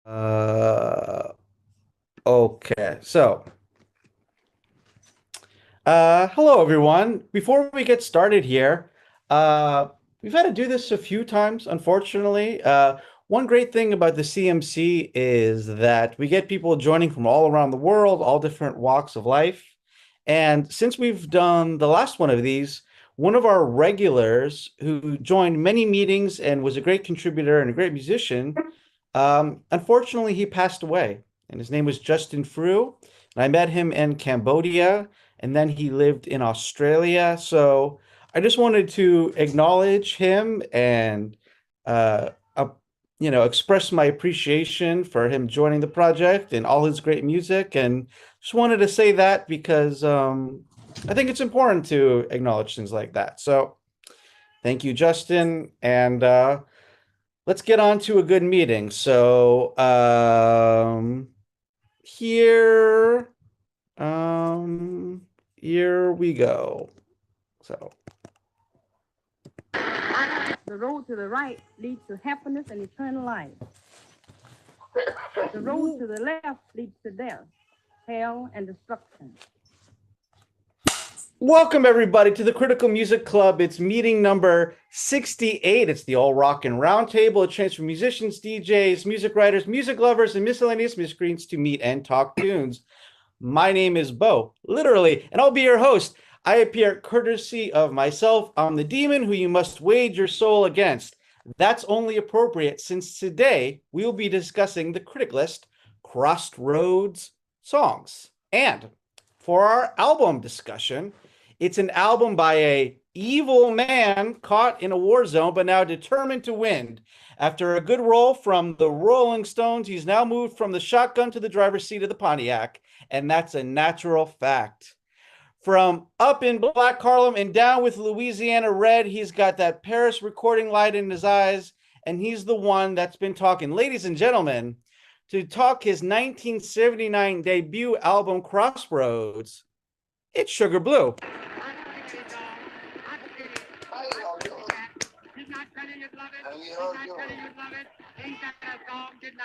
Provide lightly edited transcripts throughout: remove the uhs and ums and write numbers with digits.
Uh, okay. Hello everyone. Before we get started here, uh, we've had to do this a few times, unfortunately. One great thing about the CMC is that we get people joining from all around the world, all different walks of life. And since we've done the last one of these, one of our regulars who joined many meetings and was a great contributor and a great musician, unfortunately, he passed away, and his name was Justin Frew. And I met him in Cambodia, and then he lived in Australia. So I just wanted to acknowledge him and, uh, uh, express my appreciation for him joining the project and all his great music. And just wanted to say that because I think it's important to acknowledge things like that. So thank you, Justin, and let's get on to a good meeting. So, here, um, here we go. So, The road to the right leads to happiness and eternal life. The road to the left leads to death, hell, and destruction. welcome everybody to the Critical Music Club. It's meeting number 68. It's the All Rockin' Roundtable. It trains for musicians, DJs, music writers, music lovers, and miscellaneous miscreants to meet and talk tunes. My name is Bo, literally, and I'll be your host. I appear courtesy of myself. I'm the demon who you must wage your soul against. That's only appropriate since today we will be discussing the critic list Crossroads songs. And for our album discussion, it's an album by a evil man caught in a war zone but now determined to win. After a good roll from the Rolling Stones, he's now moved from the shotgun to the driver's seat of the Pontiac, and that's a natural fact. From up in Black Harlem and down with Louisiana Red, he's got that Paris recording light in his eyes, and he's the one that's been talking. Ladies and gentlemen, to talk his 1979 debut album Crossroads, it's Sugar Blue.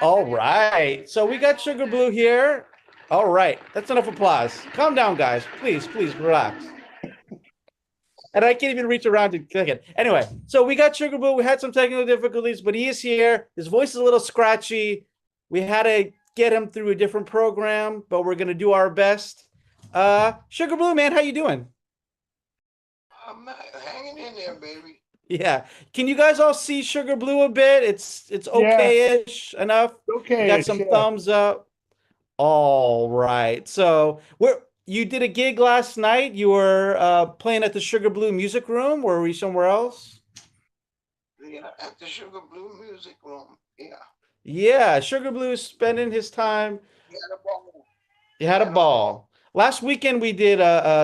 All right. So we got Sugar Blue here. All right. That's enough applause. Calm down, guys. Please relax. And I can't even reach around to click it. Anyway, so we got Sugar Blue. We had some technical difficulties, but he is here. His voice is a little scratchy. We had to get him through a different program, but we're gonna do our best. Sugar Blue, man, how you doing? I'm hanging in there, baby. Yeah. Can you guys all see Sugar Blue a bit? It's Yeah, okay-ish enough. We got okay. some Yeah. thumbs up. All right. So where you did a gig last night? You were playing at the Sugar Blue Music Room, or were you somewhere else? Yeah, at the Sugar Blue Music Room. Yeah, Yeah, Sugar Blue is spending his time. we had a ball. You We had a had a ball. ball. Last weekend we did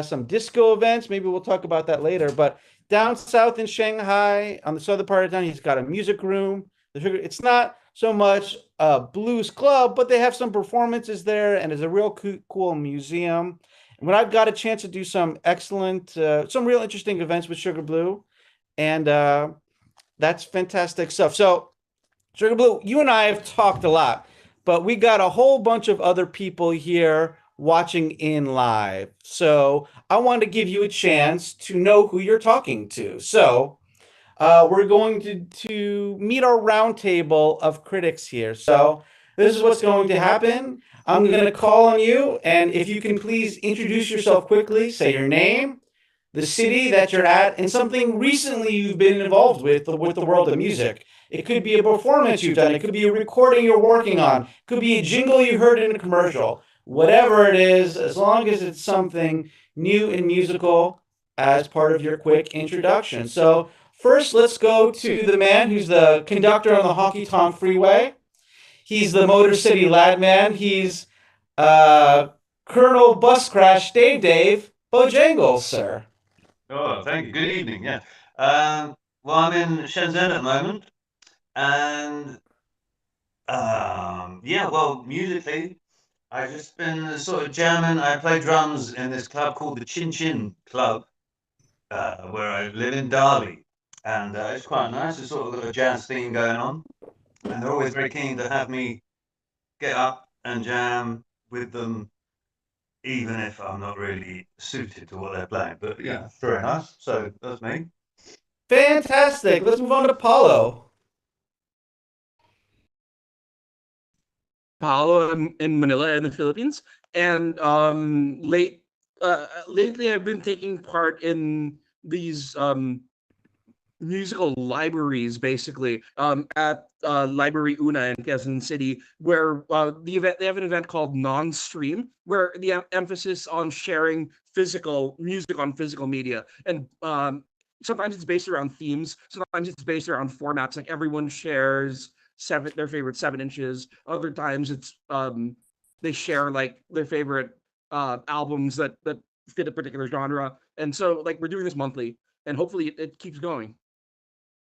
some disco events. Maybe we'll talk about that later. But down south in Shanghai, on the southern part of town, he's got a music room. It's not so much a blues club, but they have some performances there, and it's a real cool museum. And when I've got a chance to do some excellent, some real interesting events with Sugar Blue, and that's fantastic stuff. So Sugar Blue, you and I have talked a lot, but we got a whole bunch of other people here watching in live. So I want to give you a chance to know who you're talking to. So we're going to meet our roundtable of critics here. So this is what's going to happen. I'm going to call on you, and if you can please introduce yourself quickly, say your name, the city that you're at, and something recently you've been involved with the world of music. It could be a performance you've done. It could be a recording you're working on. It could be a jingle you heard in a commercial. Whatever it is, as long as it's something new and musical as part of your quick introduction. So first, let's go to the man who's the conductor on the Honky Tonk Freeway. He's the Motor City Lad Man. He's uh, Colonel Bus Crash Dave Bojangles, sir. Oh, thank you. Good evening. Yeah. Well, I'm in Shenzhen at the moment, and yeah. Well, musically, I've just been sort of jamming. I play drums in this club called the Chin Chin Club, where I live in Derby, and it's quite nice. There's sort of a jazz theme going on, and they're always very keen to have me get up and jam with them, even if I'm not really suited to what they're playing. But yeah, very nice. So that's me. Fantastic. Let's move on to Paulo. Paolo in Manila in the Philippines. And lately I've been taking part in these musical libraries, basically, at Library Una in Quezon City, where they have an event called Non-Stream, where the emphasis on sharing physical music on physical media. And sometimes it's based around themes, sometimes it's based around formats, like everyone shares their favorite 7 inches. Other times it's they share like their favorite albums that fit a particular genre. And so like we're doing this monthly, and hopefully it keeps going.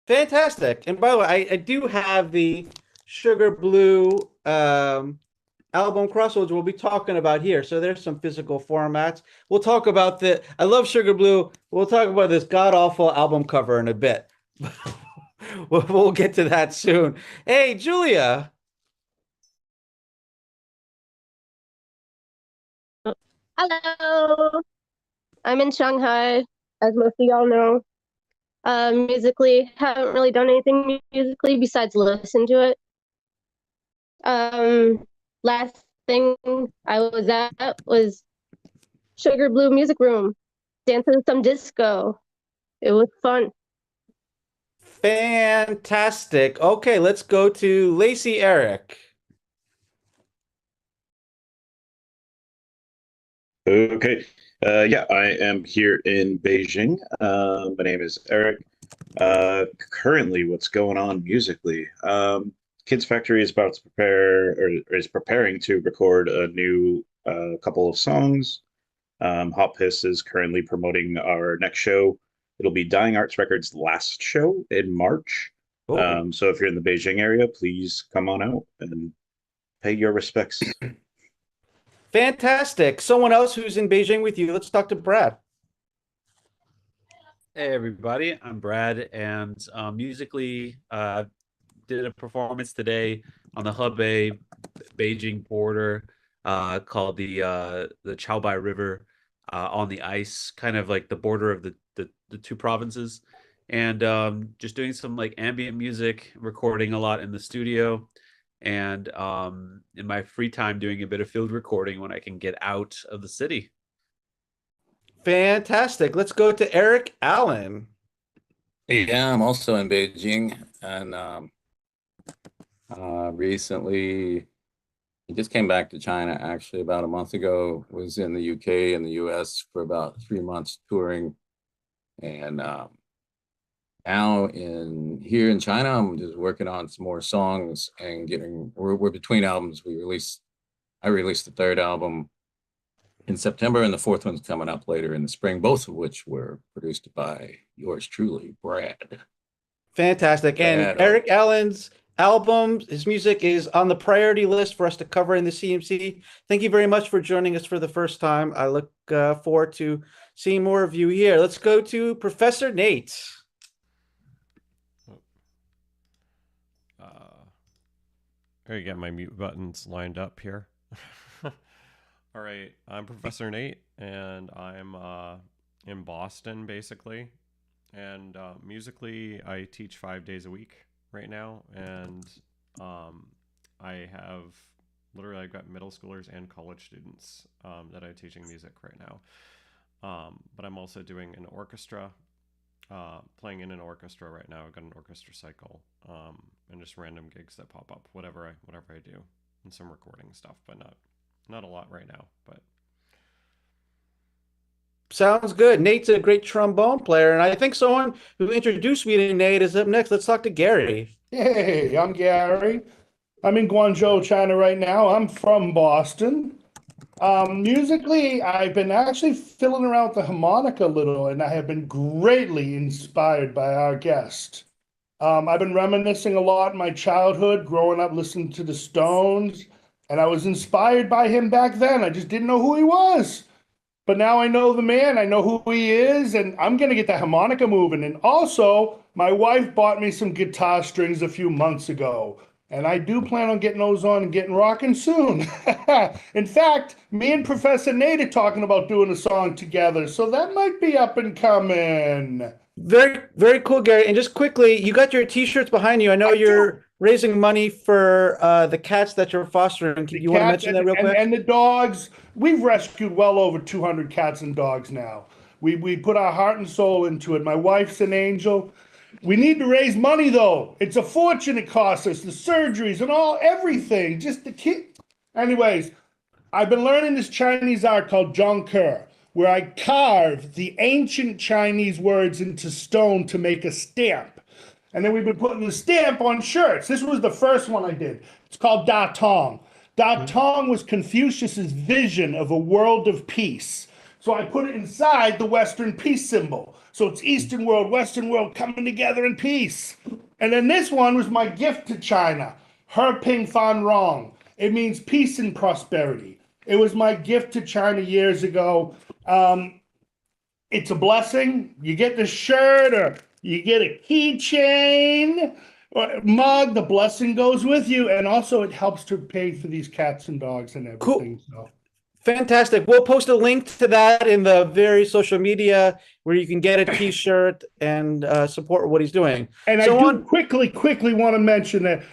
Fantastic. And by the way, I do have the Sugar Blue album Crossroads we'll be talking about here. So there's some physical formats. We'll talk about I love Sugar Blue. We'll talk about this god-awful album cover in a bit. We'll get to that soon. Hey, Julia. Hello, I'm in Shanghai, as most of y'all know. Musically, haven't really done anything musically besides listen to it. Last thing I was at was Sugar Blue Music Room, dancing some disco. It was fun. Fantastic. Okay, let's go to Lacey Eric. Okay. Yeah, I am here in Beijing. My name is Eric. Currently, what's going on musically? Kids Factory is about to prepare, or is preparing to record a new couple of songs. Hot Piss is currently promoting our next show. It'll be Dying Arts Records' last show in March. Oh. So if you're in the Beijing area, please come on out and pay your respects. Fantastic. Someone else who's in Beijing with you. Let's talk to Brad. Hey everybody, I'm Brad, and musically, did a performance today on the Hebei Beijing border, called the Chaobai River, on the ice, kind of like the border of the two provinces, and just doing some like ambient music, recording a lot in the studio, and in my free time doing a bit of field recording when I can get out of the city. Fantastic. Let's go to Eric Allen. Yeah, I'm also in Beijing, and recently I just came back to China actually about a month ago. Was in the UK and the US for about 3 months touring, and now here in China, I'm just working on some more songs and we're between albums. I released the third album in September, and the fourth one's coming up later in the spring, both of which were produced by yours truly, Brad. Fantastic. And Eric Allen's album, his music is on the priority list for us to cover in the CMC. Thank you very much for joining us for the first time. I look forward to seeing more of you here. Let's go to Professor Nate. I got my mute buttons lined up here. All right, I'm Professor Nate, and I'm in Boston, basically. And musically, I teach 5 days a week right now, and I've got middle schoolers and college students that I'm teaching music right now. But I'm also doing an orchestra, playing in an orchestra right now. I've got an orchestra cycle, and just random gigs that pop up, whatever I do, and some recording stuff, but not a lot right now, but Sounds good. Nate's a great trombone player, and I think someone who introduced me to Nate is up next. Let's talk to Gary. Hey, I'm Gary. I'm in Guangzhou, China right now. I'm from Boston. Musically, I've been actually fiddling around with the harmonica a little, and I have been greatly inspired by our guest. I've been reminiscing a lot in my childhood, growing up listening to the Stones, and I was inspired by him back then. I just didn't know who he was. But now I know the man, I know who he is, and I'm going to get the harmonica moving. And also, my wife bought me some guitar strings a few months ago. And I do plan on getting those on and getting rocking soon. In fact, me and Professor Nate are talking about doing a song together, so that might be up and coming. Very, very cool, Gary. And just quickly, you got your t-shirts behind you. I know you're raising money for the cats that you're fostering. The You want to cats mention that real quick? and the dogs. We've rescued well over 200 cats and dogs now. We put our heart and soul into it. My wife's an angel. We need to raise money though. It's a fortune it costs us, the surgeries and everything. Just the kid. Anyways, I've been learning this Chinese art called Zhongke, where I carve the ancient Chinese words into stone to make a stamp. And then we've been putting the stamp on shirts. This was the first one I did. It's called Da Tong. Da Tong was Confucius's vision of a world of peace. So I put it inside the Western peace symbol. So it's Eastern world, Western world coming together in peace. And then this one was my gift to China, He Ping Fan Rong. It means peace and prosperity. It was my gift to China years ago. It's a blessing. You get the shirt or you get a keychain or mug. The blessing goes with you. And also it helps to pay for these cats and dogs and everything. So. Fantastic. We'll post a link to that in the various social media where you can get a t-shirt and support what he's doing. And so I do quickly want to mention that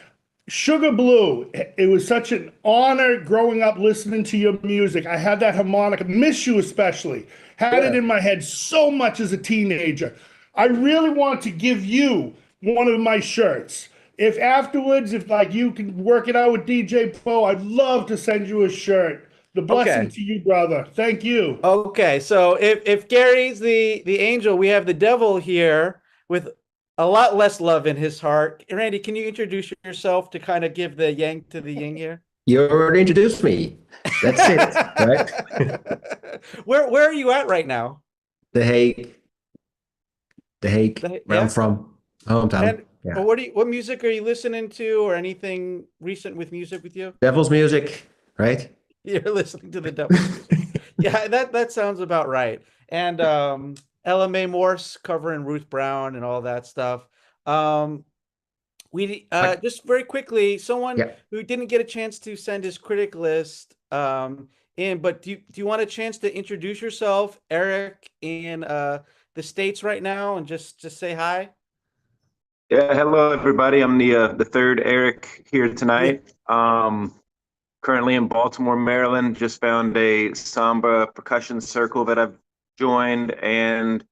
Sugar Blue, it was such an honor growing up listening to your music. I had that harmonica, Miss You especially, had it in my head so much as a teenager. I really want to give you one of my shirts. If afterwards, if like you can work it out with DJ Poe, I'd love to send you a shirt. The blessing to you, brother. Thank you. Okay, so if Gary's the angel, we have the devil here with a lot less love in his heart. Randy, can you introduce yourself to kind of give the yang to the yin here? You already introduced me. That's it, right? Where are you at right now? The Hague. Where I'm from, hometown. And what music are you listening to, or anything recent with music with you? Devil's music, right? You're listening to the devil's music. Yeah, that sounds about right. And Ella Mae Morse covering Ruth Brown and all that stuff. We just very quickly, someone who didn't get a chance to send his critic list in, but do you want a chance to introduce yourself, Eric, in the States right now, and just say hi? Yeah, hello everybody. I'm the third Eric here tonight. Currently in Baltimore, Maryland. Just found a samba percussion circle that I've joined, and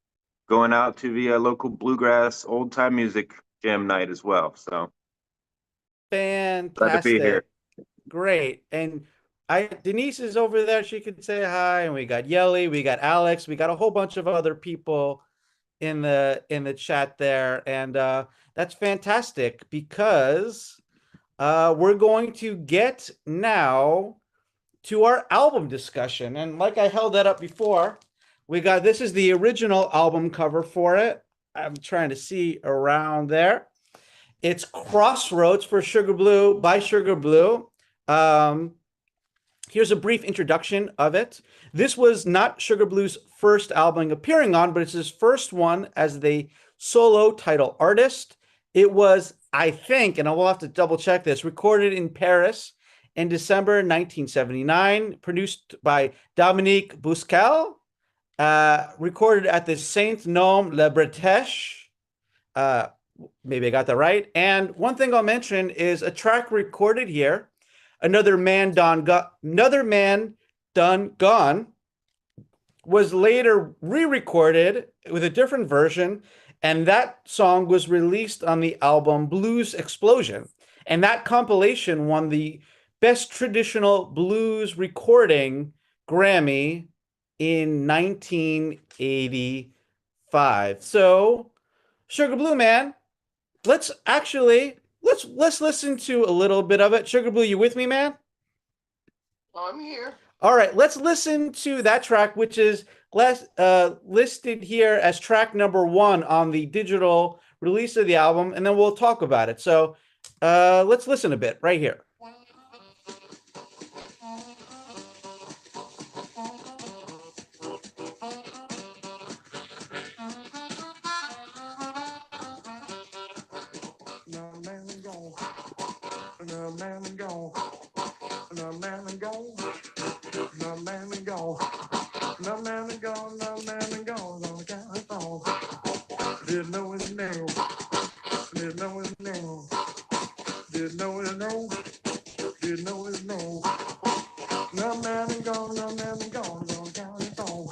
going out to the local bluegrass old time music jam night as well. So fantastic. Glad to be here. Great. And Denise is over there. She could say hi. And we got Yelly, we got Alex, we got a whole bunch of other people in the chat there. And that's fantastic, because we're going to get now to our album discussion. And like I held that up before, this is the original album cover for it. I'm trying to see around there. It's Crossroads for Sugar Blue by Sugar Blue. Here's a brief introduction of it. This was not Sugar Blue's first album appearing on, but it's his first one as the solo title artist. It was, I think, and I will have to double check this, recorded in Paris in December 1979, produced by Dominique Bouscal, recorded at the Saint Nom Le Bretèche. Maybe I got that right. And one thing I'll mention is a track recorded here, Another Man Done Gone, was later re-recorded with a different version, and that song was released on the album Blues Explosion. And that compilation won the Best Traditional Blues Recording Grammy in 1985. So, Sugar Blue Man, let's listen to a little bit of it. Sugar Blue, you with me, man? I'm here. All right, let's listen to that track, which is listed here as track number 1 on the digital release of the album, and then we'll talk about it. So let's listen a bit right here. Another man and gone. Another man and gone. Another man and gone. Another man and gone. Another man and gone. On the telephone. Didn't know his name. Didn't know his name. Didn't know his name. Didn't know his name. Another man and gone. Another man and gone. On the telephone.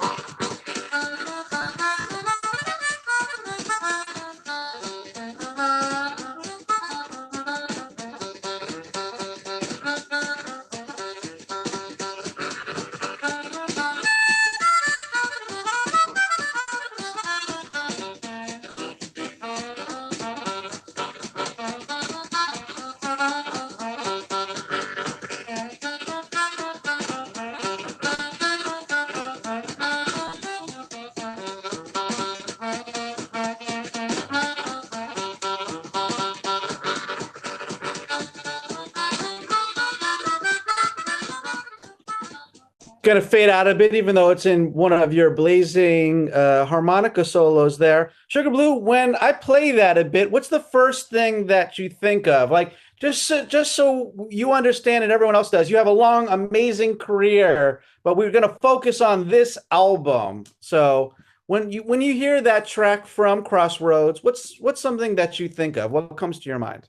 Gonna fade out a bit, even though it's in one of your blazing harmonica solos there. Sugar Blue, when I play that a bit, what's the first thing that you think of? Like, just so you understand and everyone else does, you have a long, amazing career, but we're gonna focus on this album. So when you hear that track from Crossroads, what's something that you think of? What comes to your mind?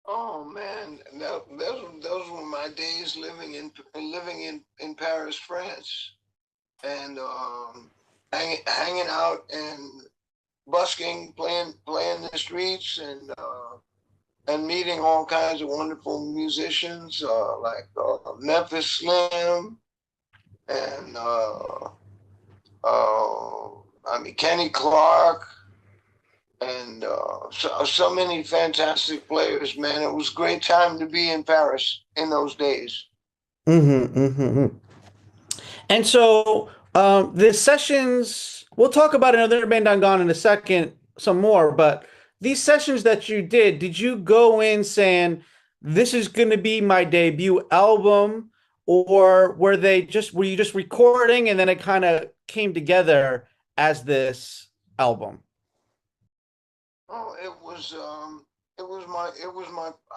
Oh man, those were my days living in Paris, France, and hanging out and busking, playing the streets, and meeting all kinds of wonderful musicians like Memphis Slim and Kenny Clark. And so many fantastic players, man. It was a great time to be in Paris in those days. And so the sessions, we'll talk about Another Man Done Gone in a second, some more, but these sessions that you did you go in saying, this is going to be my debut album, or were you just recording and then it kind of came together as this album? Oh, it was my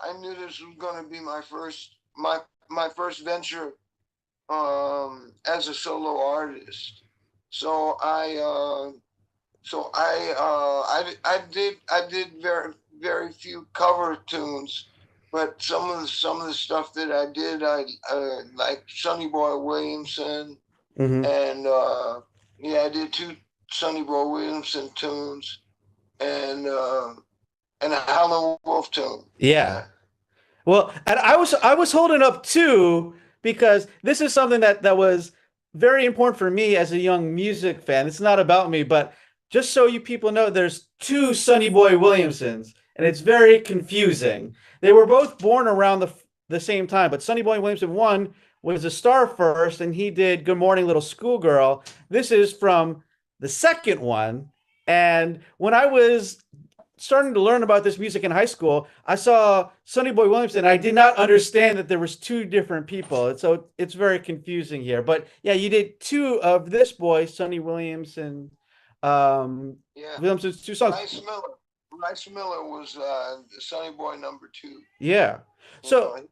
I knew this was going to be my first venture as a solo artist. So I did very few cover tunes, but some of the stuff that I did, I like Sonny Boy Williamson, and I did 2 Sonny Boy Williamson tunes. And a Howlin' Wolf tune. Yeah. Well, and I was holding up too, because this is something that was very important for me as a young music fan. It's not about me, but just so you people know, there's 2 Sonny Boy Williamsons, and it's very confusing. They were both born around the same time, but Sonny Boy Williamson 1 was a star first, and he did Good Morning Little Schoolgirl. This is from the second one. And when I was starting to learn about this music in high school, I saw Sonny Boy Williamson. I did not understand that there was 2 different people. And so it's very confusing here. But yeah, you did 2 of this boy, Sonny Williamson, Williamson's 2 songs. Rice Miller was Sonny Boy number 2. Yeah. So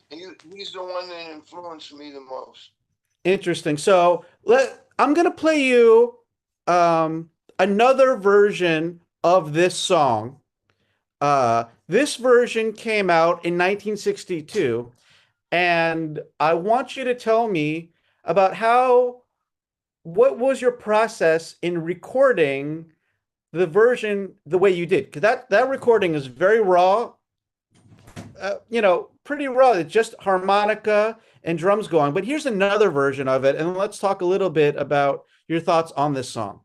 he's the one that influenced me the most. Interesting. So I'm gonna play you another version of this song. This version came out in 1962, and I want you to tell me about what was your process in recording the version the way you did, because that recording is very raw, pretty raw. It's just harmonica and drums going. But here's another version of it, and let's talk a little bit about your thoughts on this song.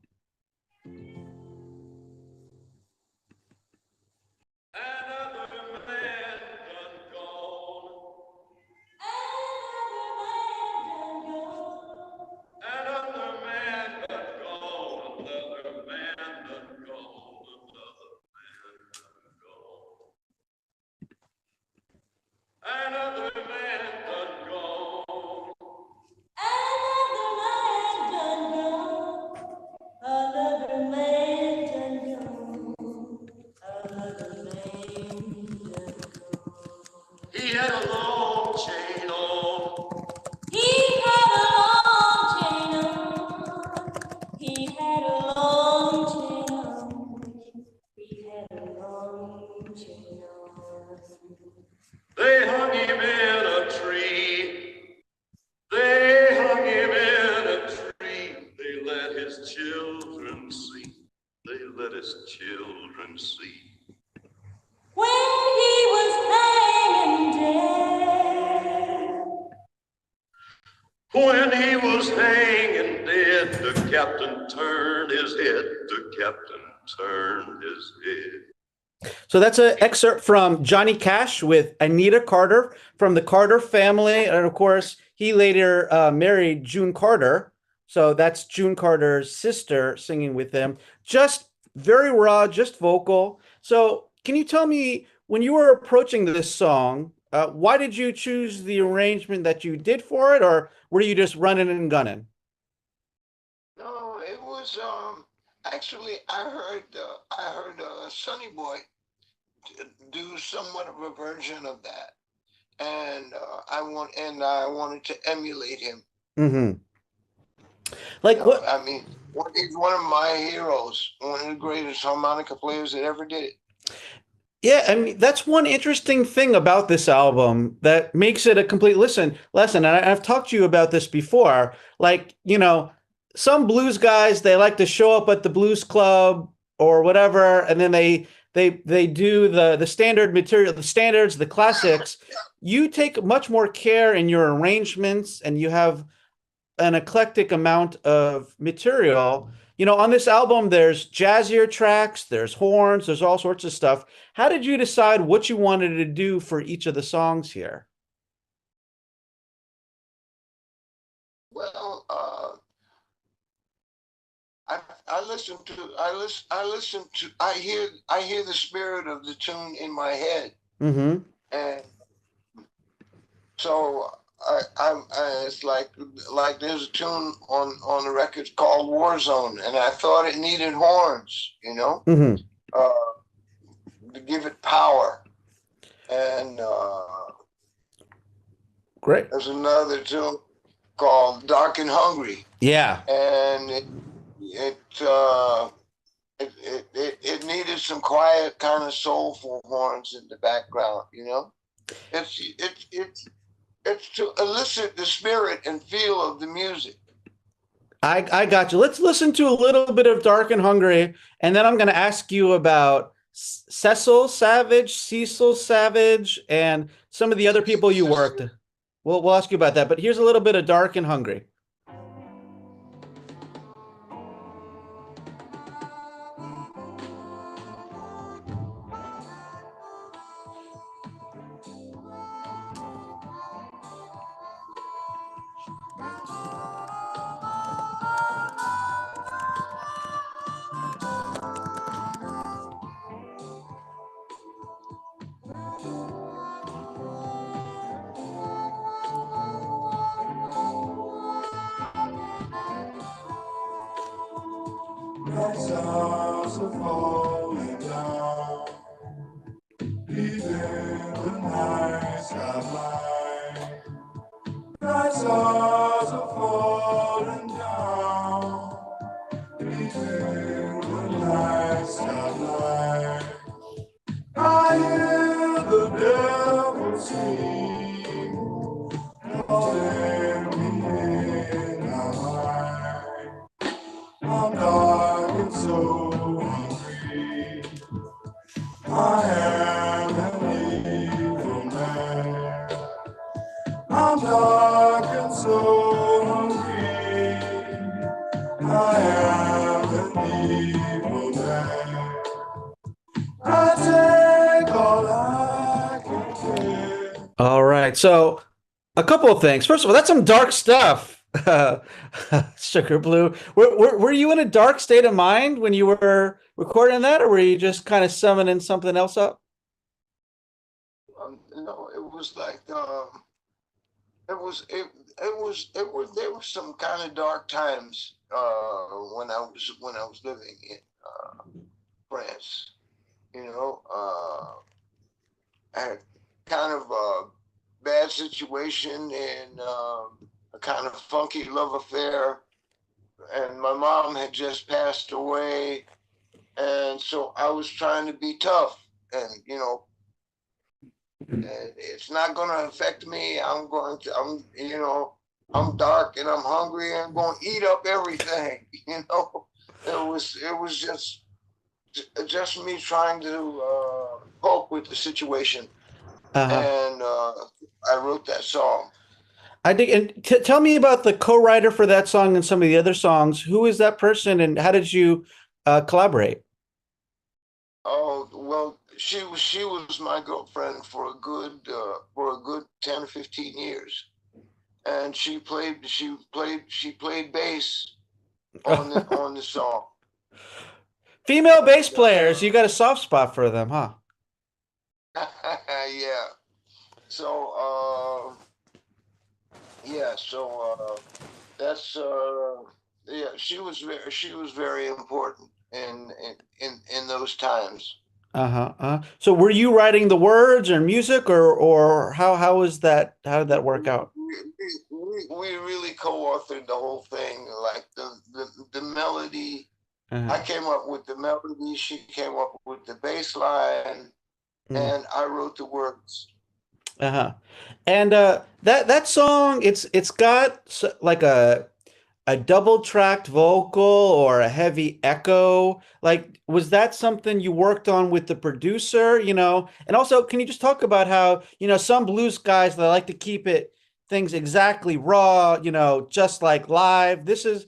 He had a long chain on. He had a long chain on. He had a long chain on. He had a long chain on. They hung him in a tree. They hung him in a tree. They let his children see. They let his children see. When he was hanging dead. When he was hanging dead, the captain turned his head. The captain turned his head. So that's an excerpt from Johnny Cash with Anita Carter from the Carter family. And of course, he later married June Carter. So that's June Carter's sister singing with him. Just very raw, just vocal. So can you tell me, when you were approaching this song, why did you choose the arrangement that you did for it? Or were you just running and gunning? No, it was actually I heard Sonny Boy do somewhat of a version of that, and I wanted to emulate him. Mm-hmm. Like what? I mean, he's one of my heroes, one of the greatest harmonica players that ever did it. Yeah, I mean, that's one interesting thing about this album that makes it a complete lesson. And I've talked to you about this before. Like, you know, some blues guys, they like to show up at the blues club or whatever, and then they do the standard material, the standards, the classics. You take much more care in your arrangements, and you have an eclectic amount of material. You know, on this album, there's jazzier tracks, there's horns, there's all sorts of stuff. How did you decide what you wanted to do for each of the songs here? Well, I hear the spirit of the tune in my head, Mm-hmm. and so it's like there's a tune on the record called War Zone, and I thought it needed horns, you know, Mm-hmm. to give it power. And Great. there's another tune called Dark and Hungry, Yeah. and it needed some quiet, kind of soulful horns in the background, you know. It's to elicit the spirit and feel of the music. I got you. Let's listen to a little bit of Dark and Hungry, and then I'm going to ask you about Cecil Savage, and some of the other people you worked. We'll ask you about that, but here's a little bit of Dark and Hungry. Bright stars are falling down, leaving the night sky blind. Bright stars are falling down, leaving the night sky blind. I hear the devil sing, calling me in my mind. I'm dark and so hungry. I am an evil man. I'm dark and so hungry. I am an evil man. I take all I can get. All right. So a couple of things. First of all, that's some dark stuff. Sugar Blue. Were you in a dark state of mind when you were recording that, or were you just kind of summoning something else up? No, it was like there were some kind of dark times when I was living in France. You know, I had kind of bad situation and a kind of funky love affair, and my mom had just passed away, and so I was trying to be tough, and it's not going to affect me. I'm dark and I'm hungry and I'm going to eat up everything. It was just me trying to cope with the situation, and I wrote that song. I think, and tell me about the co-writer for that song and some of the other songs. Who is that person, and how did you collaborate? Oh well, she was my girlfriend for a good 10 or 15 years, and she played bass on the song. Female bass players, you got a soft spot for them, huh? Yeah. So that's yeah. She was very important in those times. So were you writing the words or music, or how was that? How did that work out? We really co-authored the whole thing, like the melody. I came up with the melody. She came up with the bass line, and I wrote the words. And that song, it's got like a double tracked vocal or a heavy echo. Like, was that something you worked on with the producer? And also, can you just talk about how some blues guys, they like to keep things exactly raw, just like live. This is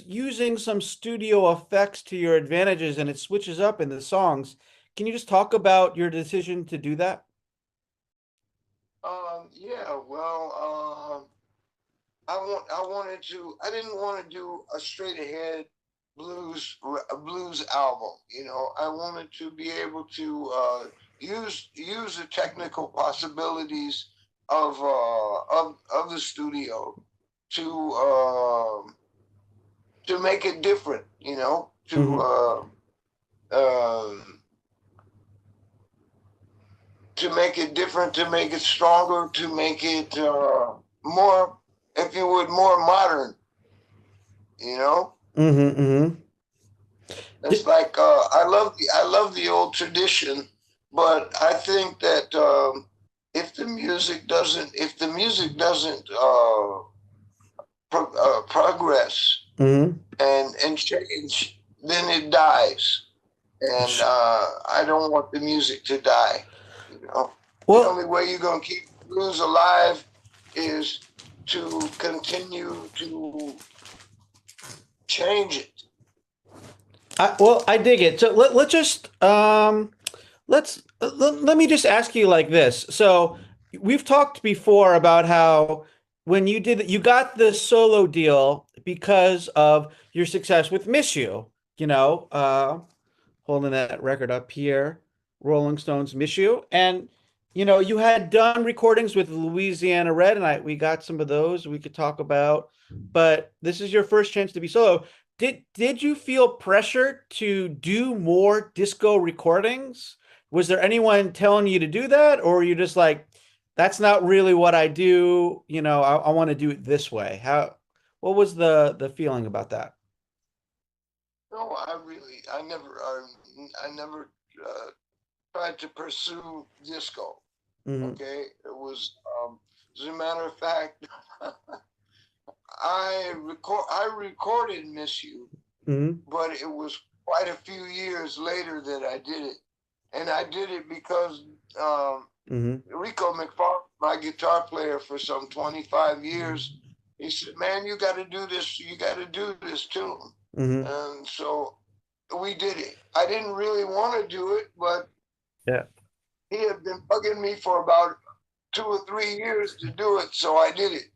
using some studio effects to your advantages, and it switches up in the songs. Can you just talk about your decision to do that? Yeah, well, I didn't want to do a straight ahead blues album. I wanted to be able to use the technical possibilities of the studio to make it different, to make it different, to make it stronger, to make it more, if you would, more modern. It's like I love the old tradition, but I think that if the music doesn't progress and change, then it dies, and I don't want the music to die. The only way you're going to keep blues alive is to continue to change it. I dig it. So let's just let me just ask you like this. So we've talked before about how when you got the solo deal because of your success with Miss You. Holding that record up here. Rolling Stones Miss You, and you had done recordings with Louisiana Red, and we got some of those we could talk about, but this is your first chance to be solo. Did you feel pressure to do more disco recordings? Was there anyone telling you to do that, or were you just like, that's not really what I do, I want to do it this way? What was the feeling about that? No, I never tried to pursue disco. Okay, it was as a matter of fact, I recorded Miss You, but it was quite a few years later that I did it, and I did it because Rico McFarland, my guitar player for some 25 years, he said, "Man, you got to do this. You got to do this tune." And so we did it. I didn't really want to do it, but he had been bugging me for about 2 or 3 years to do it, so I did it.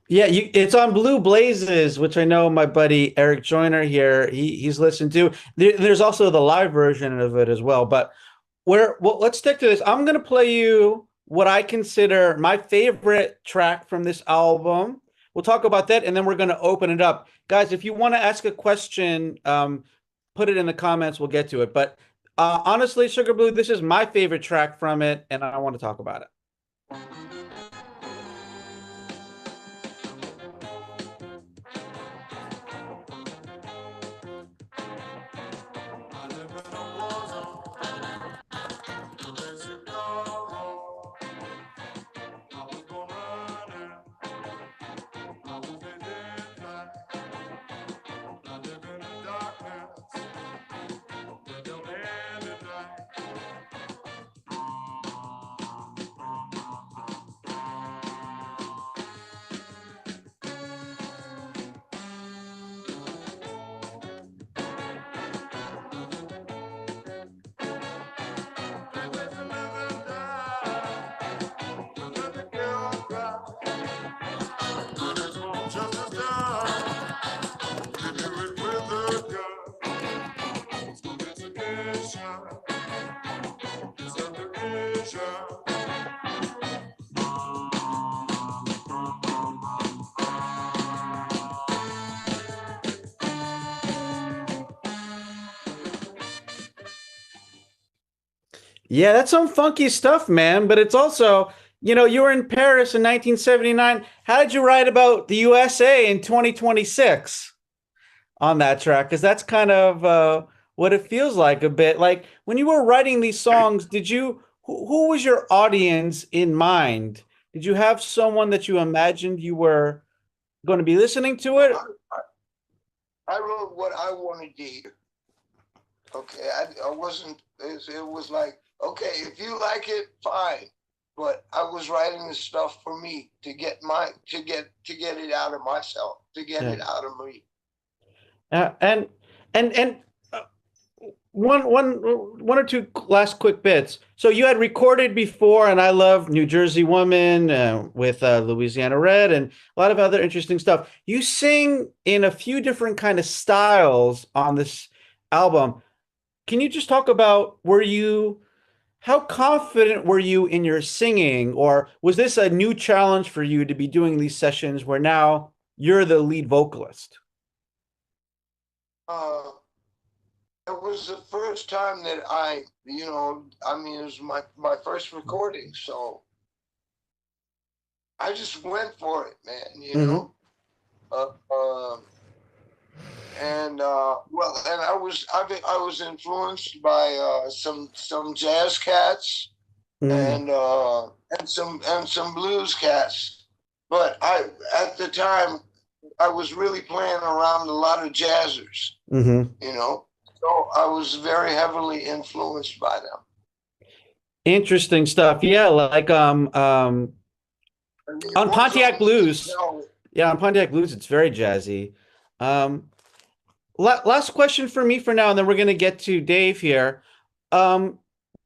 Yeah, it's on Blue Blazes, which I know my buddy Eric Joyner here, he's listened to. There's also the live version of it as well. But let's stick to this. I'm gonna play you what I consider my favorite track from this album. We'll talk about that, and then we're gonna open it up. Guys, if you want to ask a question, put it in the comments, we'll get to it. But honestly, Sugar Blue, this is my favorite track from it, and I want to talk about it. Yeah, that's some funky stuff, man. But it's also, you were in Paris in 1979. How did you write about the USA in 2026 on that track? Because that's kind of what it feels like a bit. Like when you were writing these songs, who was your audience in mind? Did you have someone that you imagined you were going to be listening to it? I wrote what I wanted to hear. Okay, I wasn't. It was like, okay, if you like it, fine. But I was writing this stuff for me to get it out of myself, to get it out of me. And one or two last quick bits. So you had recorded before, and I love New Jersey Woman with Louisiana Red and a lot of other interesting stuff. You sing in a few different kind of styles on this album. Can you just talk about how confident were you in your singing, or was this a new challenge for you to be doing these sessions where now you're the lead vocalist? It was the first time that it was my first recording, so I just went for it, man, you know. And I was influenced by some jazz cats and some blues cats, but at the time I was really playing around a lot of jazzers, so I was very heavily influenced by them. Interesting stuff. Yeah, like on Pontiac Blues. Yeah, on Pontiac Blues, it's very jazzy. Last question for me for now, and then we're going to get to Dave here.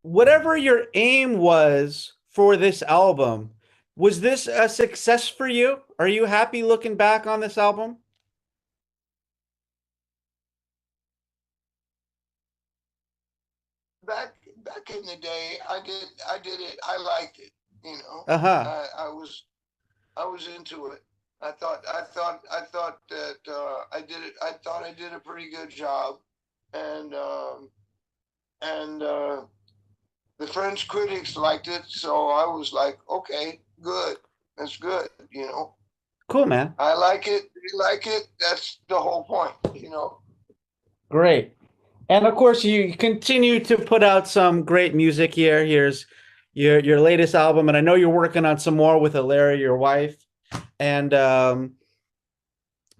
Whatever your aim was for this album, was this a success for you? Are you happy looking back on this album? Back in the day, I did it. I liked it. I was into it. I thought that I did it. I thought I did a pretty good job, and the French critics liked it. So I was like, okay, good. That's good. Cool, man. I like it. You like it. That's the whole point. Great. And of course, you continue to put out some great music here. Here's your latest album, and I know you're working on some more with Hilaria, your wife. And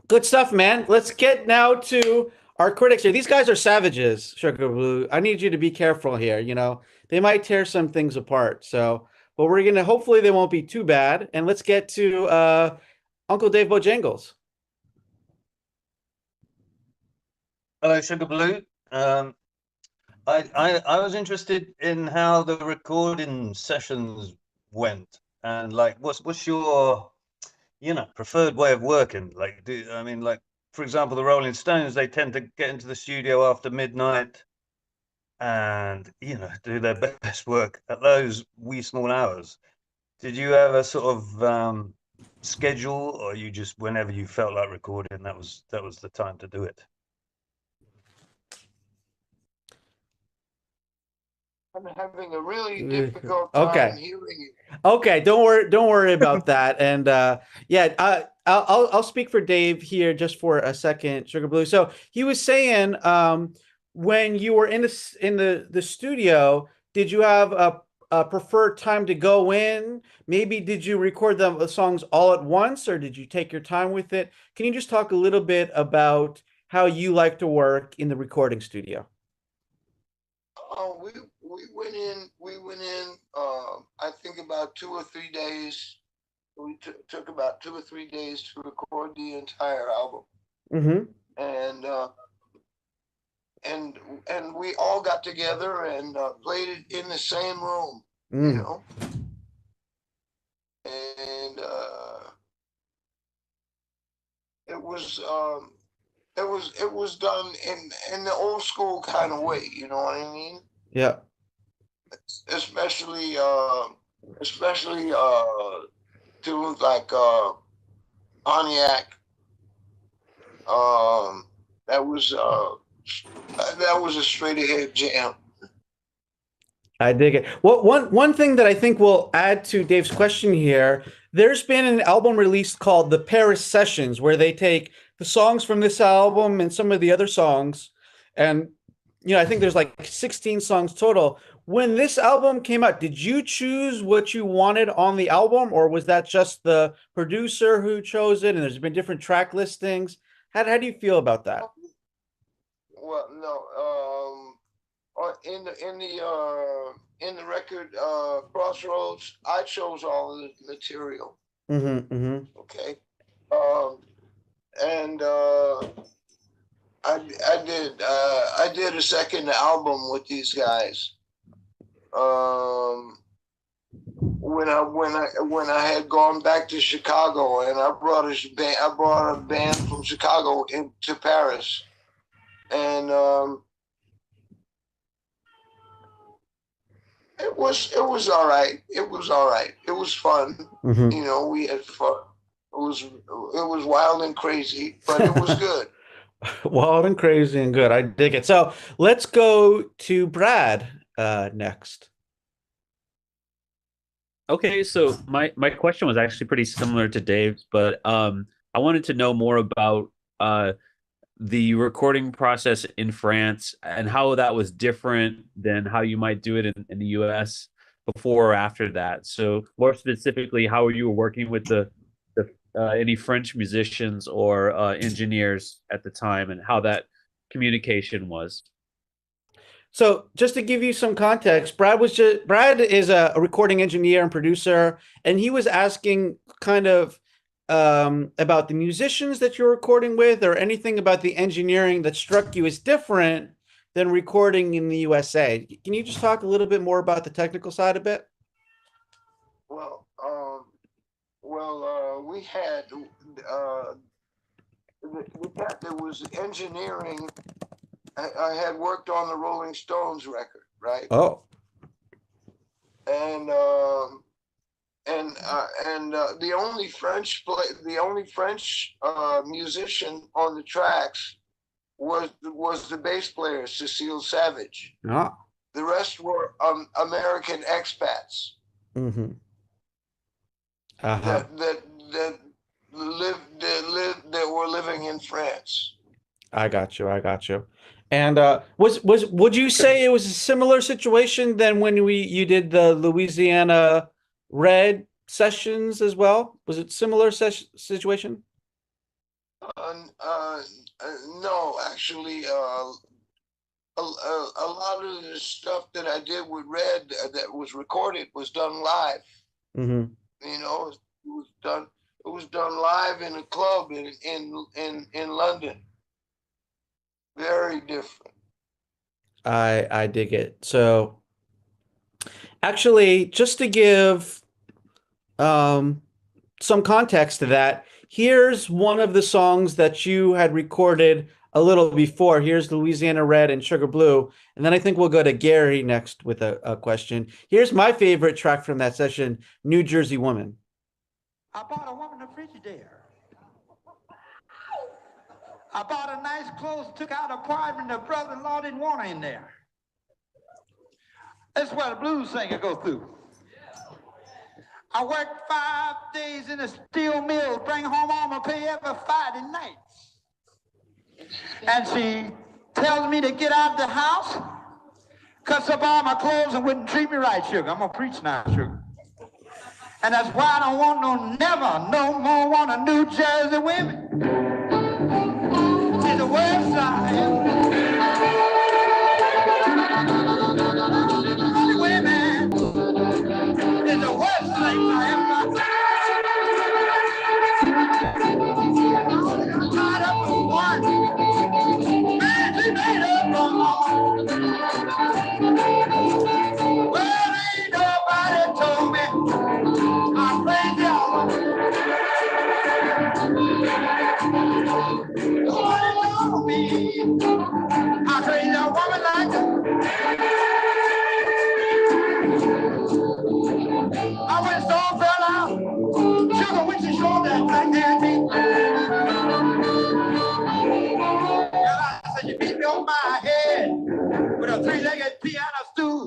good stuff, man. Let's get now to our critics here. These guys are savages, Sugar Blue. I need you to be careful here. They might tear some things apart. So, but we're gonna hopefully they won't be too bad. And let's get to Uncle Dave Bojangles. Hello, Sugar Blue. I was interested in how the recording sessions went, and like, what's your preferred way of working? Like, for example, the Rolling Stones, they tend to get into the studio after midnight and do their best work at those wee small hours. Did you have a sort of schedule, or you just whenever you felt like recording, that was the time to do it? I'm having a really difficult time hearing you. Okay, don't worry about that. And I'll speak for Dave here just for a second, Sugar Blue. So he was saying, when you were in the studio, did you have a preferred time to go in? Maybe did you record the songs all at once, or did you take your time with it? Can you just talk a little bit about how you like to work in the recording studio? We went in. I think about 2 or 3 days. We took about 2 or 3 days to record the entire album. And we all got together and played it in the same room. And it was done in the old school kind of way. You know what I mean? Yeah. Especially tunes like Pontiac. That was a straight ahead jam. I dig it. Well, one thing that I think will add to Dave's question here, there's been an album released called the Paris Sessions, where they take the songs from this album and some of the other songs, and I think there's like 16 songs total. When this album came out, did you choose what you wanted on the album, or was that just the producer who chose it? And there's been different track listings. How do you feel about that? Well, no. In the record Crossroads, I chose all the material. Okay. And I did a second album with these guys. When I had gone back to Chicago, and I brought a band from Chicago into Paris, and it was all right. It was all right. It was fun. We had fun. It was wild and crazy, but it was good. Wild and crazy and good. I dig it. So let's go to Brad next. Okay, so my question was actually pretty similar to Dave's, but I wanted to know more about the recording process in France and how that was different than how you might do it in the US before or after that. So more specifically, how you were working with the any French musicians or engineers at the time, and how that communication was. So just to give you some context, Brad is a recording engineer and producer, and he was asking kind of about the musicians that you're recording with, or anything about the engineering that struck you as different than recording in the USA. Can you just talk a little bit more about the technical side a bit? We had there was engineering. I had worked on the Rolling Stones record, right? Oh. And the only French musician on the tracks was the bass player Cecile Savage. Ah. The rest were American expats. Mm-hmm. Uh-huh. that were living in France. I got you. And would you say it was a similar situation than when you did the Louisiana Red sessions as well? Was it similar situation? No, actually, a lot of the stuff that I did with Red that was recorded was done live. Mm-hmm. It was done live in a club in London. Very different. I dig it. So actually, just to give some context to that, here's one of the songs that you had recorded a little before. Here's Louisiana Red and Sugar Blue. And then I think we'll go to Gary next with a question. Here's my favorite track from that session, New Jersey Woman. I bought a woman a Frigidaire. I bought a nice clothes, took out an apartment, the brother-in-law didn't want her in there. That's what a blues singer go through. I worked 5 days in a steel mill, bring home all my pay every Friday night. And she tells me to get out of the house, cuts up all my clothes and wouldn't treat me right, sugar. I'm gonna preach now, sugar. And that's why I don't want never no more want a New Jersey women. It's the west side. Only women. It's the west side. I am not. Tied up for one. Man, she made up for all. Well, ain't nobody told me. I'm crazy on. Nobody told me how crazy a woman like that. I went so fell out. Sugar when she showed that black hair me. Girl, I said you beat me on my head with a 3-legged piano stool.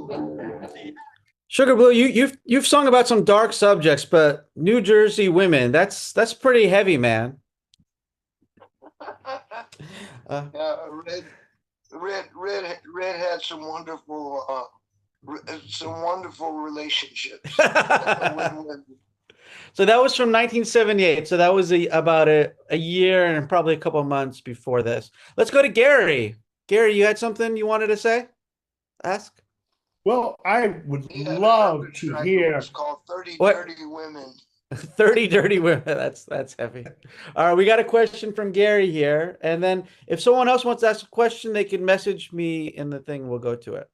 Sugar Blue, you've sung about some dark subjects, but New Jersey women, that's pretty heavy, man. Yeah, Red had some wonderful relationships. So that was from 1978. So that was about a year and probably a couple of months before this. Let's go to Gary. Gary, you had something you wanted to say? Ask. Well, I would love to hear. It's called 30 What? Dirty Women. 30 dirty women. That's heavy. All right, we got a question from Gary here. And then if someone else wants to ask a question, they can message me in the thing. We'll go to it.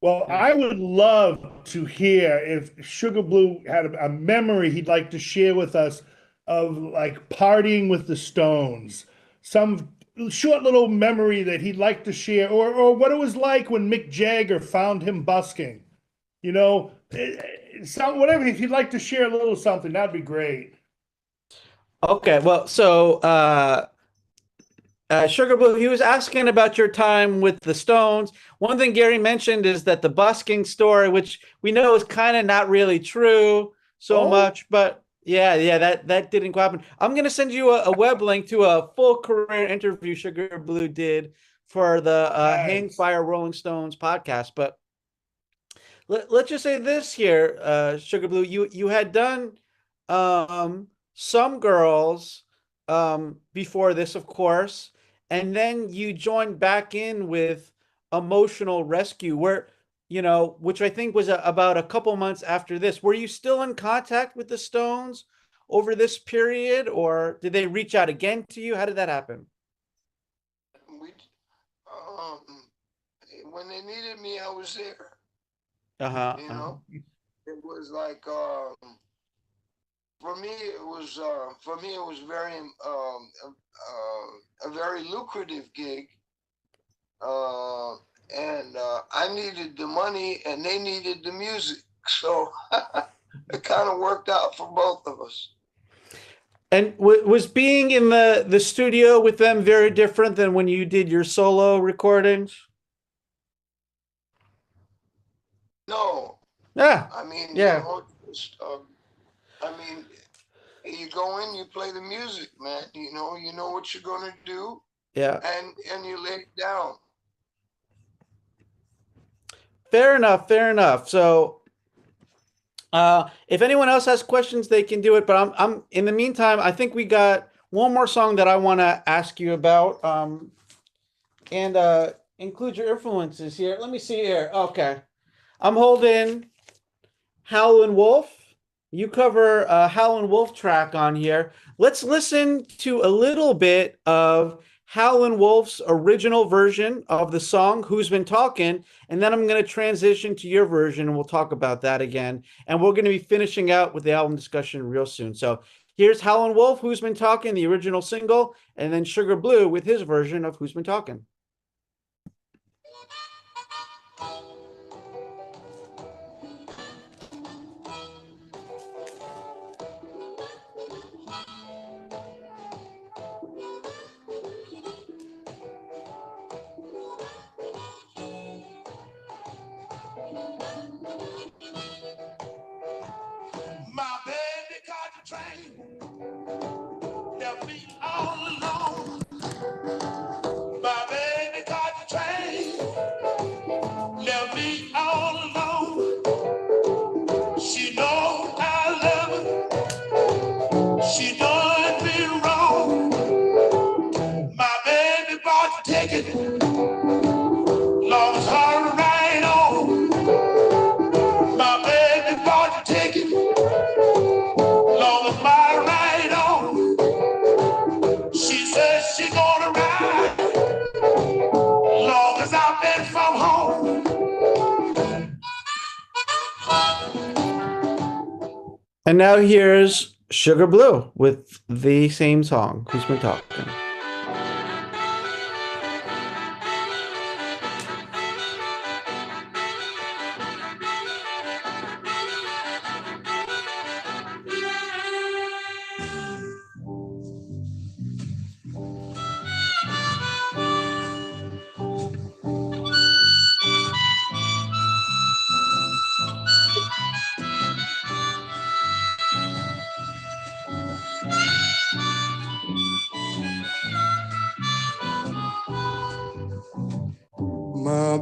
Well, I would love to hear if Sugar Blue had a memory he'd like to share with us of like partying with the Stones. Some short little memory that he'd like to share, or what it was like when Mick Jagger found him busking. You know, whatever. If you'd like to share a little something, that'd be great. Okay, well, so Sugar Blue, he was asking about your time with the Stones. One thing Gary mentioned is that the busking story, which we know is kind of not really true so much, but yeah, that didn't happen. I'm gonna send you a web link to a full career interview Sugar Blue did for the Hang Fire Rolling Stones podcast. But let's just say this here, Sugar Blue, you had done Some Girls before this, of course. And then you joined back in with Emotional Rescue, which I think was about a couple months after this. Were you still in contact with the Stones over this period, or did they reach out again to you? How did that happen? When they needed me, I was there. You know, it was like for me, it was very a very lucrative gig, and I needed the money, and they needed the music, so it kind of worked out for both of us. And was being in the studio with them very different than when you did your solo recordings? No. Yeah. I mean, yeah. I mean, you go in, you play the music, man. You know what you're gonna do. Yeah. And you lay it down. Fair enough. So, if anyone else has questions, they can do it. But I'm in the meantime, I think we got one more song that I want to ask you about. And include your influences here. Let me see here. Okay, I'm holding Howlin' Wolf. You cover a Howlin' Wolf track on here. Let's listen to a little bit of Howlin' Wolf's original version of the song, Who's Been Talking? And then I'm going to transition to your version, and we'll talk about that again. And we're going to be finishing out with the album discussion real soon. So here's Howlin' Wolf, Who's Been Talking, the original single, and then Sugar Blue with his version of Who's Been Talking. My baby caught the train, left me all alone. My baby caught the train, left me all alone. She know I love her, she done me wrong. My baby bought the ticket, lost her right on. My baby bought the ticket, lost my right on. She says she gonna ride long as I've been from home. And now here's Sugar Blue with the same song, Who's Been Talking?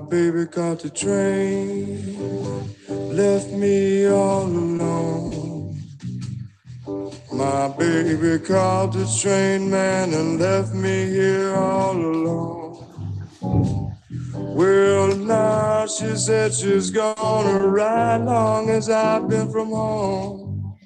baby caught the train, left me all alone. My baby caught the train, man, and left me here all alone. Well, now she said she's gonna ride long as I've been from home.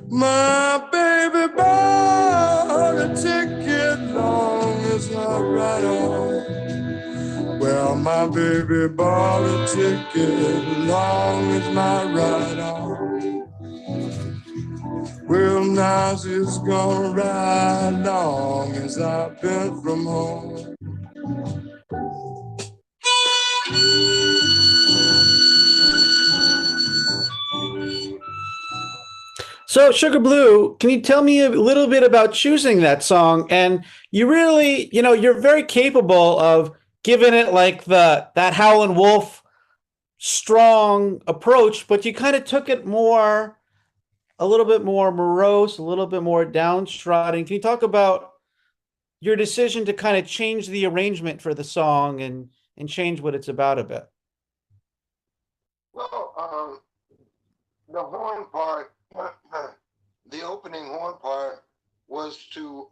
My baby bought a ticket long as I ride on. Well, my baby bought a ticket long as my ride on. Well, now she's gonna ride long as I've been from home. So, Sugar Blue, can you tell me a little bit about choosing that song? And you really, you're very capable of giving it like that Howlin' Wolf strong approach, but you kind of took it a little bit more morose, a little bit more downtrodden. Can you talk about your decision to kind of change the arrangement for the song and change what it's about a bit? Well, the horn part, the opening horn part was to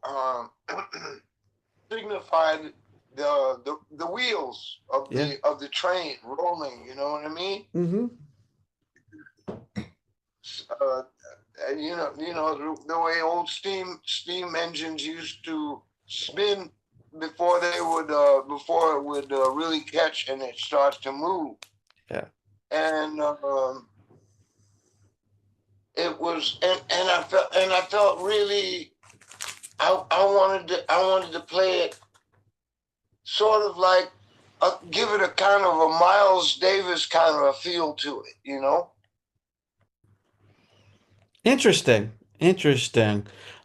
signify the wheels of the train rolling. You know what I mean? Mm-hmm. The way old steam engines used to spin before it would really catch and it starts to move. Yeah. And it was, and I felt really, I wanted to play it sort of like give it a kind of a Miles Davis kind of a feel to it, you know. Interesting.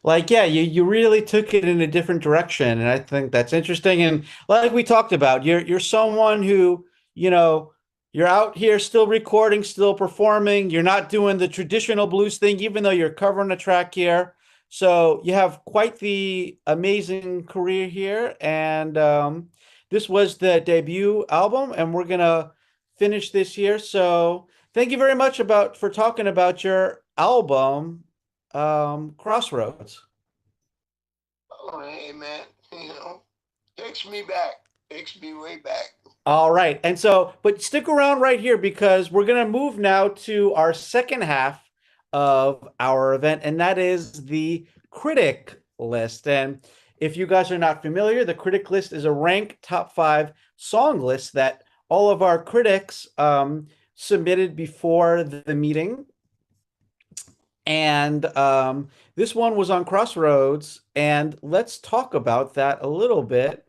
Like, yeah, you really took it in a different direction, and I think that's interesting. And like we talked about, you're someone who, you're out here still recording, still performing. You're not doing the traditional blues thing, even though you're covering a track here. So you have quite the amazing career here. And this was the debut album, and we're gonna finish this year. So thank you very much for talking about your album, Crossroads. Oh, hey man, takes me way back. All right. And so, but stick around right here because we're going to move now to our second half of our event, and that is the critic list. And if you guys are not familiar, the critic list is a ranked top 5 song list that all of our critics submitted before the meeting. And this one was on Crossroads, and let's talk about that a little bit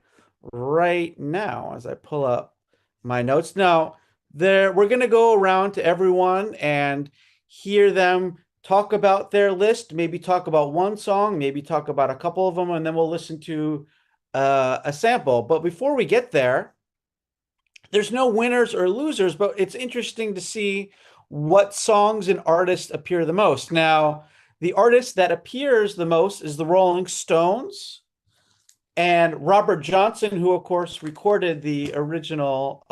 right now as I pull up my notes. Now, we're going to go around to everyone and hear them talk about their list, maybe talk about one song, maybe talk about a couple of them, and then we'll listen to a sample. But before we get there, there's no winners or losers, but it's interesting to see what songs and artists appear the most. Now, the artist that appears the most is the Rolling Stones and Robert Johnson, who of course recorded the original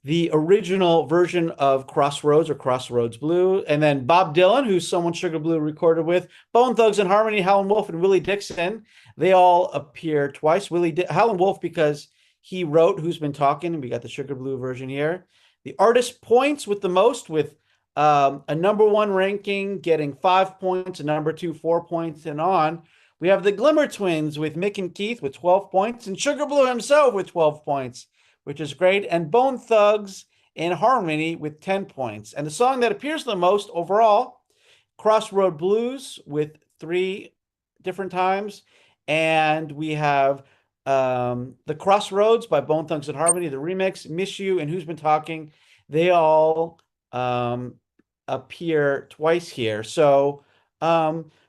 version of Crossroads or Crossroads Blue, and then Bob Dylan, who's someone Sugar Blue recorded with, Bone Thugs and Harmony, Howlin' Wolf, and Willie Dixon. They all appear twice. Howlin' Wolf because he wrote Who's Been Talking, and we got the Sugar Blue version here. The artist points with the most, with a #1 ranking getting 5 points, a #2 4 points, and on. We have the Glimmer Twins with Mick and Keith with 12 points, and Sugar Blue himself with 12 points, which is great, and Bone Thugs and Harmony with 10 points. And the song that appears the most overall, Crossroad Blues with 3 different times, and we have the Crossroads by Bone Thugs and Harmony, the remix, Miss You, and Who's Been Talking. They all appear twice here. So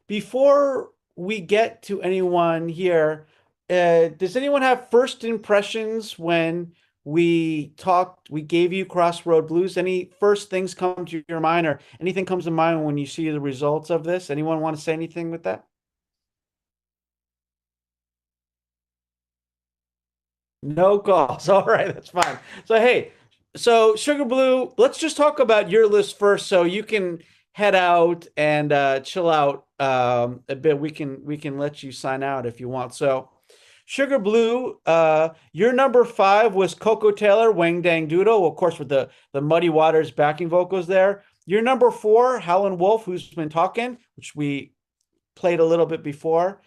before we get to anyone here, does anyone have first impressions when we gave you Crossroad Blues? Any first things come to your mind, or anything comes to mind when you see the results of this? Anyone want to say anything with that? No calls. All right, that's fine. So hey, so Sugar Blue, let's just talk about your list first, so you can head out and chill out a bit. We can let you sign out if you want. So Sugar Blue, your number 5 was Coco Taylor, Wang Dang Doodle, of course, with the Muddy Waters backing vocals there. Your number 4, Howlin' Wolf, Who's Been Talking, which we played a little bit before.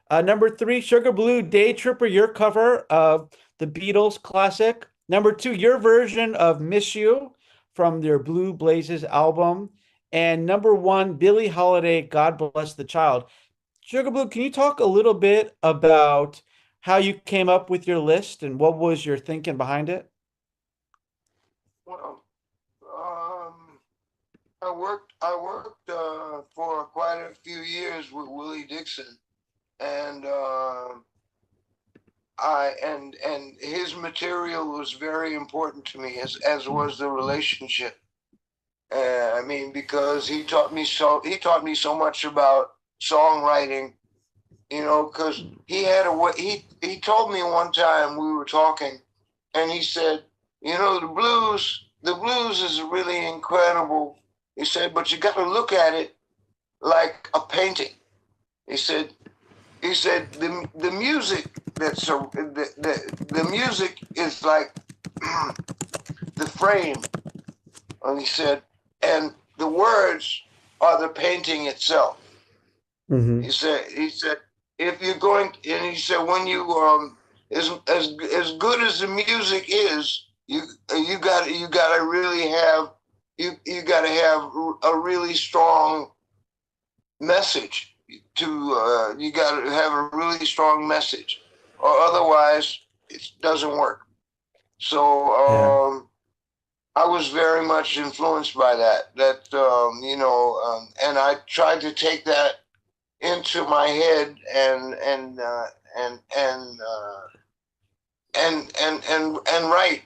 Number 3, Sugar Blue, Day Tripper, your cover of the Beatles classic. Number 2, your version of Miss You from their Blue Blazes album. And number 1, Billie Holiday, God Bless the Child. Sugar Blue, can you talk a little bit about how you came up with your list and what was your thinking behind it? Well, I worked for quite a few years with Willie Dixon, and his material was very important to me, as was the relationship. I mean, because he taught me so much about songwriting, you know, because he had a way. He told me one time, we were talking, and he said, you know, the blues is really incredible. He said, but you got to look at it like a painting. He said the music the music is like the frame. And he said, and the words are the painting itself. Mm-hmm. He said if you're going, and he said when you as good as the music is, you gotta really have you gotta have a really strong message. You gotta have a really strong message, or otherwise it doesn't work. So I was very much influenced by that. And I tried to take that into my head and write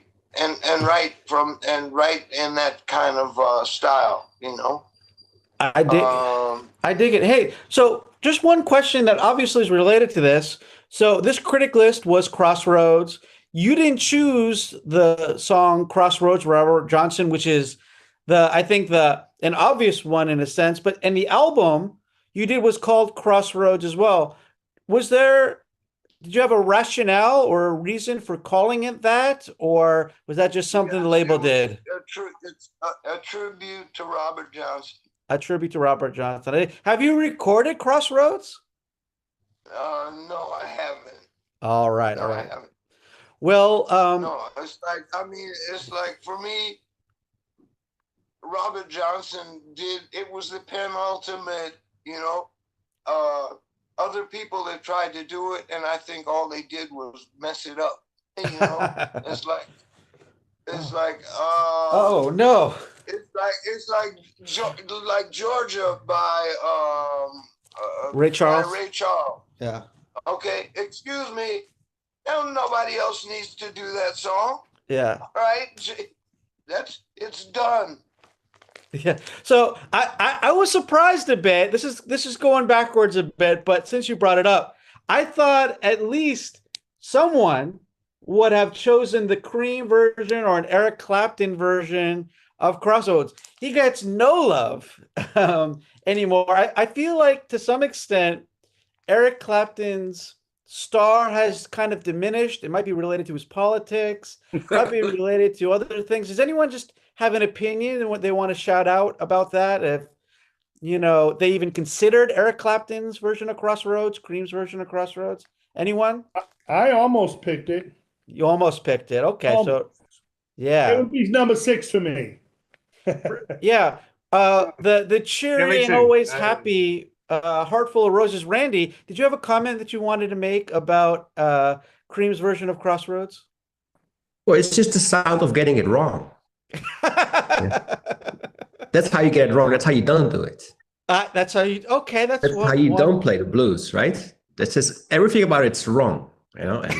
and write in that kind of style, you know. I dig it. Hey, so just one question that obviously is related to this. So this critic list was Crossroads. You didn't choose the song Crossroads, Robert Johnson, which is I think an obvious one in a sense, and the album you did was called Crossroads as well. Did you have a rationale or a reason for calling it that, or was that just something the label did? It's a tribute to Robert Johnson. A tribute to Robert Johnson. Have you recorded Crossroads? No, I haven't. All right, No, all right. I haven't. Well, No, it's like for me, Robert Johnson it was the penultimate, you know. Other people that tried to do it, and I think all they did was mess it up. You know, it's like oh no. It's like Georgia by Ray Charles. By Ray Charles. Yeah. Okay, excuse me. Nobody else needs to do that song. Yeah. Right? It's done. Yeah. So I was surprised a bit. This is going backwards a bit, but since you brought it up, I thought at least someone would have chosen the Cream version or an Eric Clapton version of Crossroads. He gets no love anymore. I feel like to some extent, Eric Clapton's star has kind of diminished. It might be related to his politics, might be related to other things. Does anyone just have an opinion and what they want to shout out about that? If they even considered Eric Clapton's version of Crossroads, Cream's version of Crossroads? Anyone? I almost picked it. You almost picked it. Okay, so yeah. It would be number 6 for me. Yeah. The cheery and too. always happy Heart Full of Roses. Randy, did you have a comment that you wanted to make about Cream's version of Crossroads? Well, it's just the sound of getting it wrong. Yeah. That's how you get it wrong. That's how you don't do it. That's how you. Okay, that's how you don't play the blues, right? That's just everything about it's wrong, And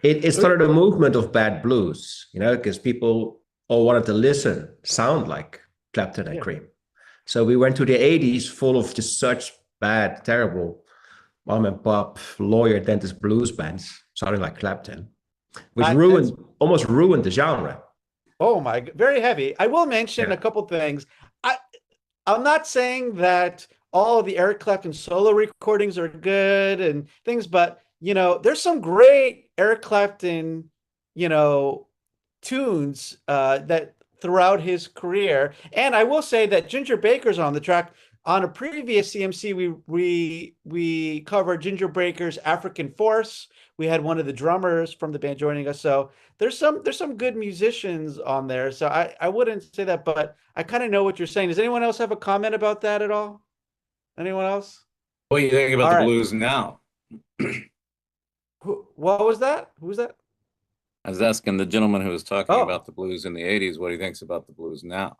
it started a movement of bad blues, because people all wanted to sound like Clapton and Cream. So we went to the 80s full of just such bad, terrible mom and pop, lawyer, dentist blues bands sounding like Clapton. which almost ruined the genre. Oh my, very heavy. I will mention a couple things. I'm not saying that all of the Eric Clapton solo recordings are good and things, but there's some great Eric Clapton, tunes that throughout his career. And I will say that Ginger Baker's on the track. On a previous CMC, we covered Ginger Baker's African Force. We had one of the drummers from the band joining us. So there's some good musicians on there. So I wouldn't say that, but I kind of know what you're saying. Does anyone else have a comment about that at all? Anyone else? What do you think about All the right. blues now? What was that? Who was that? I was asking the gentleman who was talking Oh. about the blues in the 80s what he thinks about the blues now.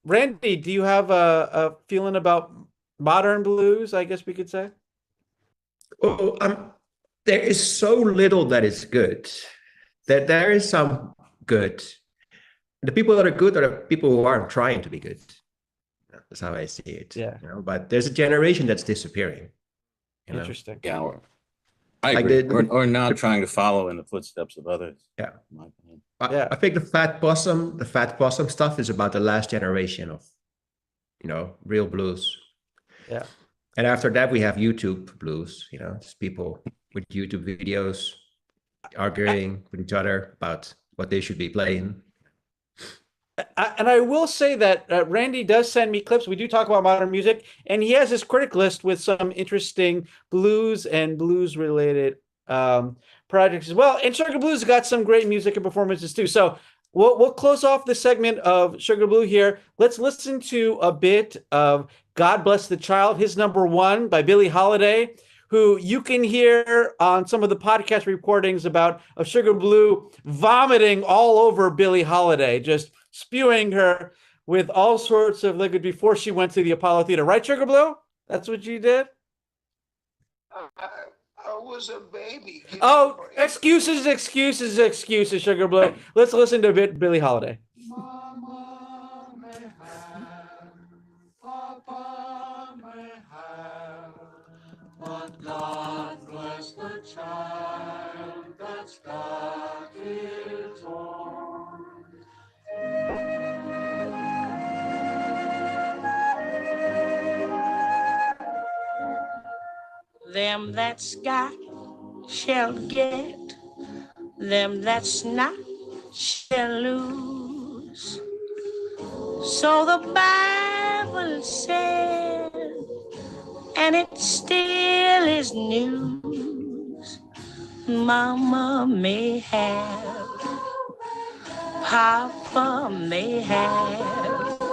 Randy, do you have a feeling about modern blues, I guess we could say? Oh, there is so little that is good. That there is some good. The people that are good are the people who aren't trying to be good. That's how I see it. Yeah. But there's a generation that's disappearing. Interesting. Yeah, I Like agree. Or not trying to follow in the footsteps of others. Yeah. in my opinion. I think the Fat Possum stuff is about the last generation of, real blues. Yeah. And after that, we have YouTube blues. Just people with YouTube videos arguing with each other about what they should be playing. And I will say that Randy does send me clips. We do talk about modern music, and he has his critic list with some interesting blues and blues related projects as well. And Sugar Blues got some great music and performances too. So we'll close off the segment of Sugar Blue here. Let's listen to a bit of God Bless the Child, his number one by Billie Holiday, who you can hear on some of the podcast recordings of Sugar Blue vomiting all over Billie Holiday, just spewing her with all sorts of liquid before she went to the Apollo Theater. Right, Sugar Blue? That's what you did? I was a baby. Oh, excuses, Sugar Blue. Let's listen to a bit Billie Holiday. But God bless the child that's got his own. Them that's got shall get, them that's not shall lose. So the Bible said, and it still is news. Mama may have, Papa may have,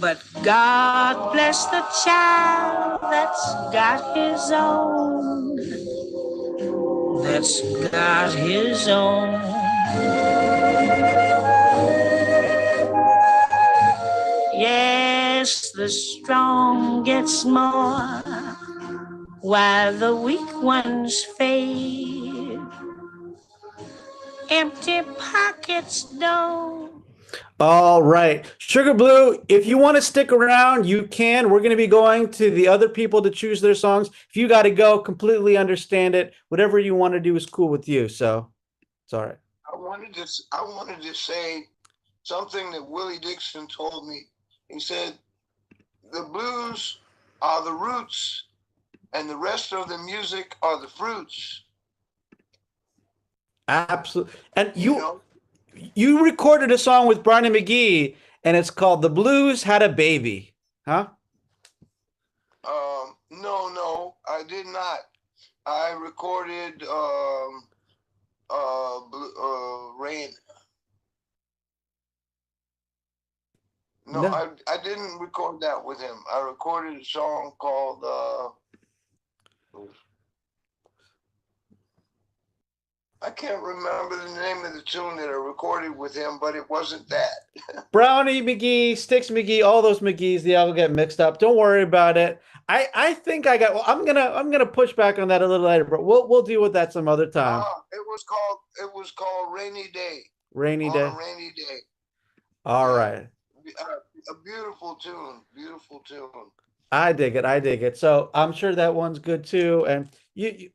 but God bless the child that's got his own. That's got his own. Yes, the strong gets more while the weak ones fade. Empty pockets don't. All right. Sugar Blue, if you want to stick around, you can. We're going to be going to the other people to choose their songs. If you got to go, completely understand it. Whatever you want to do is cool with you. So it's all right. I wanted to say something that Willie Dixon told me. He said, the blues are the roots and the rest of the music are the fruits. Absolutely. And you recorded a song with Barney McGee, and it's called "The Blues Had a Baby," huh? No, I did not. I recorded Rain. No, I didn't record that with him. I recorded a song called I can't remember the name of the tune that I recorded with him, but it wasn't that. Brownie McGee, Sticks McGee, all those McGees, they all get mixed up. Don't worry about it. I think I got. Well, I'm gonna push back on that a little later, but we'll deal with that some other time. It was called Rainy Day. Rainy On Day. a rainy day. All right. A beautiful tune. Beautiful tune. I dig it. I dig it. So I'm sure that one's good too. And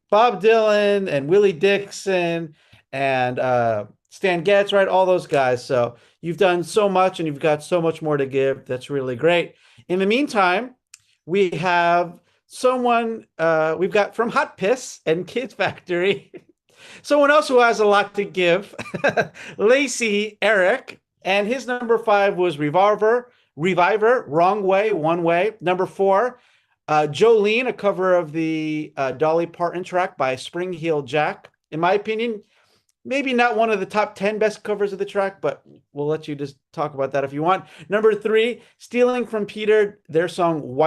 Bob Dylan and Willie Dixon and Stan Getz, right? All those guys. So you've done so much and you've got so much more to give. That's really great. In the meantime, we have someone we've got from Hot Piss and Kids Factory. Someone else who has a lot to give, Lacey Eric, and his number 5 was Reviver, Wrong Way, One Way. Number 4, Jolene, a cover of the Dolly Parton track by Spring Heel Jack. In my opinion, maybe not one of the top 10 best covers of the track, but we'll let you just talk about that if you want. Number 3, Stealing from Peter, their song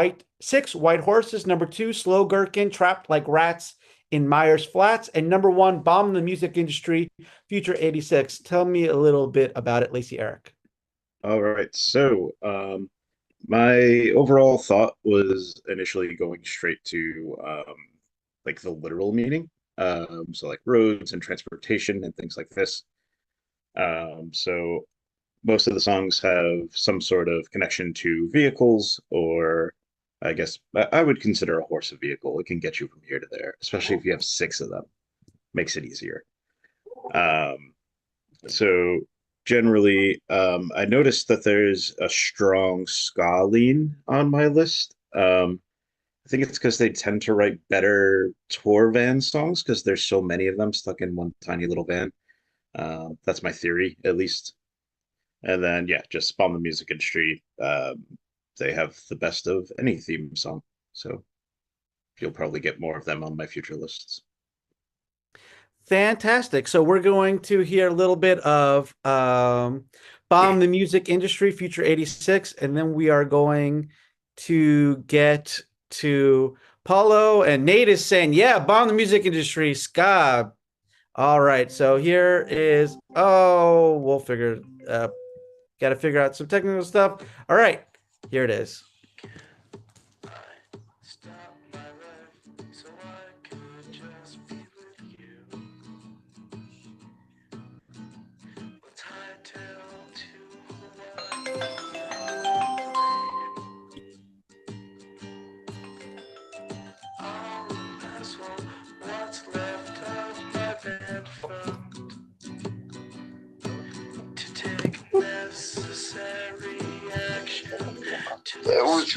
6, White Horses. Number 2, Slow Gherkin, Trapped Like Rats in Myers Flats. And number 1, Bomb the Music Industry, Future 86. Tell me a little bit about it, Lacey Eric. All right. So, my overall thought was initially going straight to like the literal meaning. So like roads and transportation and things like this. So most of the songs have some sort of connection to vehicles, or I guess I would consider a horse a vehicle. It can get you from here to there, especially if you have 6 of them. Makes it easier. So generally, I noticed that there's a strong ska lean on my list. I think it's because they tend to write better tour van songs because there's so many of them stuck in one tiny little van. That's my theory, at least. And then, yeah, just Bomb the Music Industry. They have the best of any theme song. So you'll probably get more of them on my future lists. Fantastic. So we're going to hear a little bit of Bomb the Music Industry, Future 86, and then we are going to get to Paulo, and Nate is saying, yeah, Bomb the Music Industry, ska. All right, so here is, we'll figure, got to figure out some technical stuff. All right, here it is.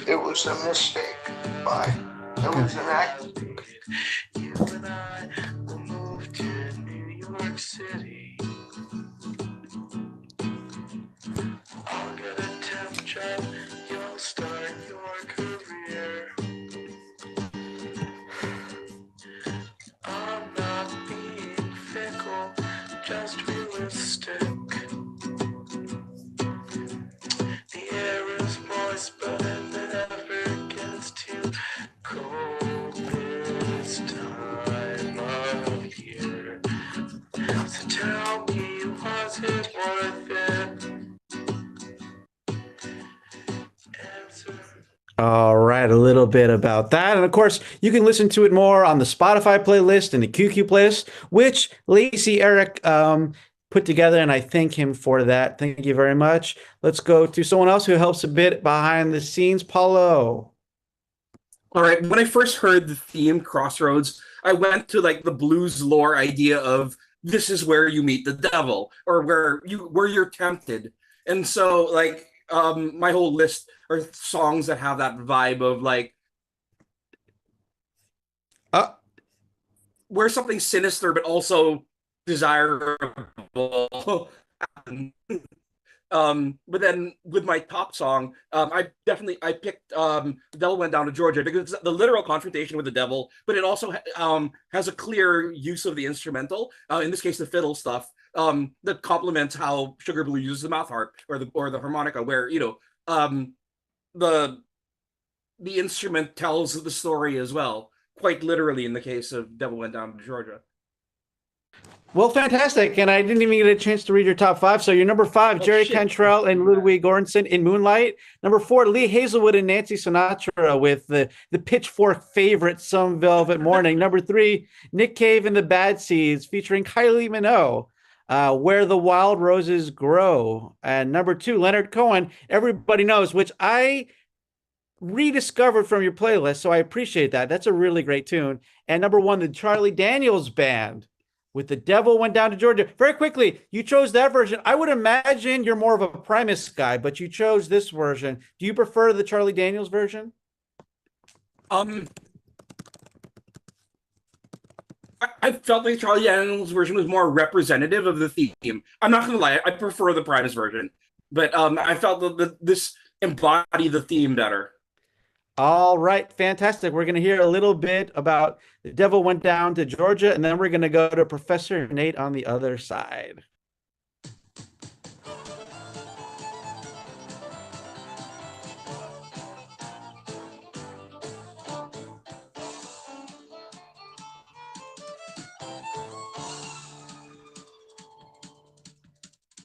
It was a mistake. Bye. It was an accident. You and I will move to New York City. I'll get a temp job. You'll start your career. I'm not being fickle, just realistic. The air is moist, but it never gets too cold this time of year. So tell me, was it worth it? All right, a little bit about that. And of course, you can listen to it more on the Spotify playlist and the QQ playlist, which Lacey Eric put together, and I thank him for that. Thank you very much. Let's go to someone else who helps a bit behind the scenes, Paulo. All right, when I first heard the theme, Crossroads, I went to like the blues lore idea of this is where you meet the devil, or where you're tempted. And so like my whole list are songs that have that vibe of like where something sinister but also desirable. But then with my top song, I picked The Devil Went Down to Georgia because it's the literal confrontation with the devil, but it also has a clear use of the instrumental, in this case the fiddle stuff, that complements how Sugar Blue uses the mouth harp or the harmonica, where the instrument tells the story as well, quite literally in the case of Devil Went Down to Georgia. Well, fantastic. And I didn't even get a chance to read your top 5. So your number 5, Jerry Cantrell and Ludwig Göransson in Moonlight. Number 4, Lee Hazelwood and Nancy Sinatra with the Pitchfork favorite, Some Velvet Morning. Number 3, Nick Cave and the Bad Seeds featuring Kylie Minogue, Where the Wild Roses Grow. And number 2, Leonard Cohen, Everybody Knows, which I rediscovered from your playlist, so I appreciate that. That's a really great tune. And number one, the Charlie Daniels Band with The Devil Went Down to Georgia. Very quickly, you chose that version. I would imagine you're more of a Primus guy, but you chose this version. Do you prefer the Charlie Daniels version? I felt like Charlie Daniels' version was more representative of the theme. I'm not gonna lie, I prefer the Primus version, but I felt that this embodied the theme better. All right, fantastic. We're going to hear a little bit about The Devil Went Down to Georgia, and then we're going to go to Professor Nate on the other side.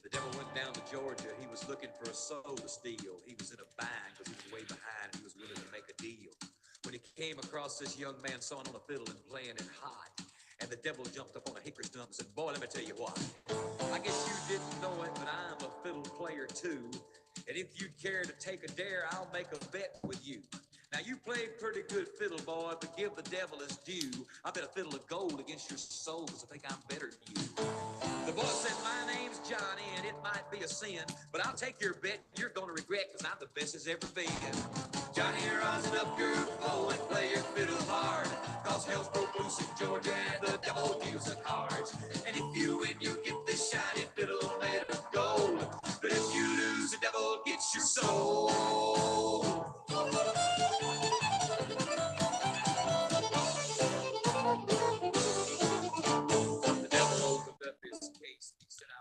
The devil went down to Georgia. He was looking for a soul to steal. He was in a bind because he was way behind. He was willing to make a deal. When he came across this young man sawing on a fiddle and playing it hot, and the devil jumped up on a hickory stump and said, "Boy, let me tell you what. I guess you didn't know it, but I'm a fiddle player too. And if you'd care to take a dare, I'll make a bet with you. Now, you played pretty good fiddle, boy, but give the devil his due. I bet a fiddle of gold against your soul because I think I'm better than you." The boy said, "My name's Johnny, and it might be a sin, but I'll take your bet. You're going to regret because I'm the best as ever been. Johnny, rosin up your bow and play your fiddle hard, cause hell's broke loose in Georgia and the devil deals the cards. And if you win, you get this shiny fiddle made of gold. But if you lose, the devil gets your soul."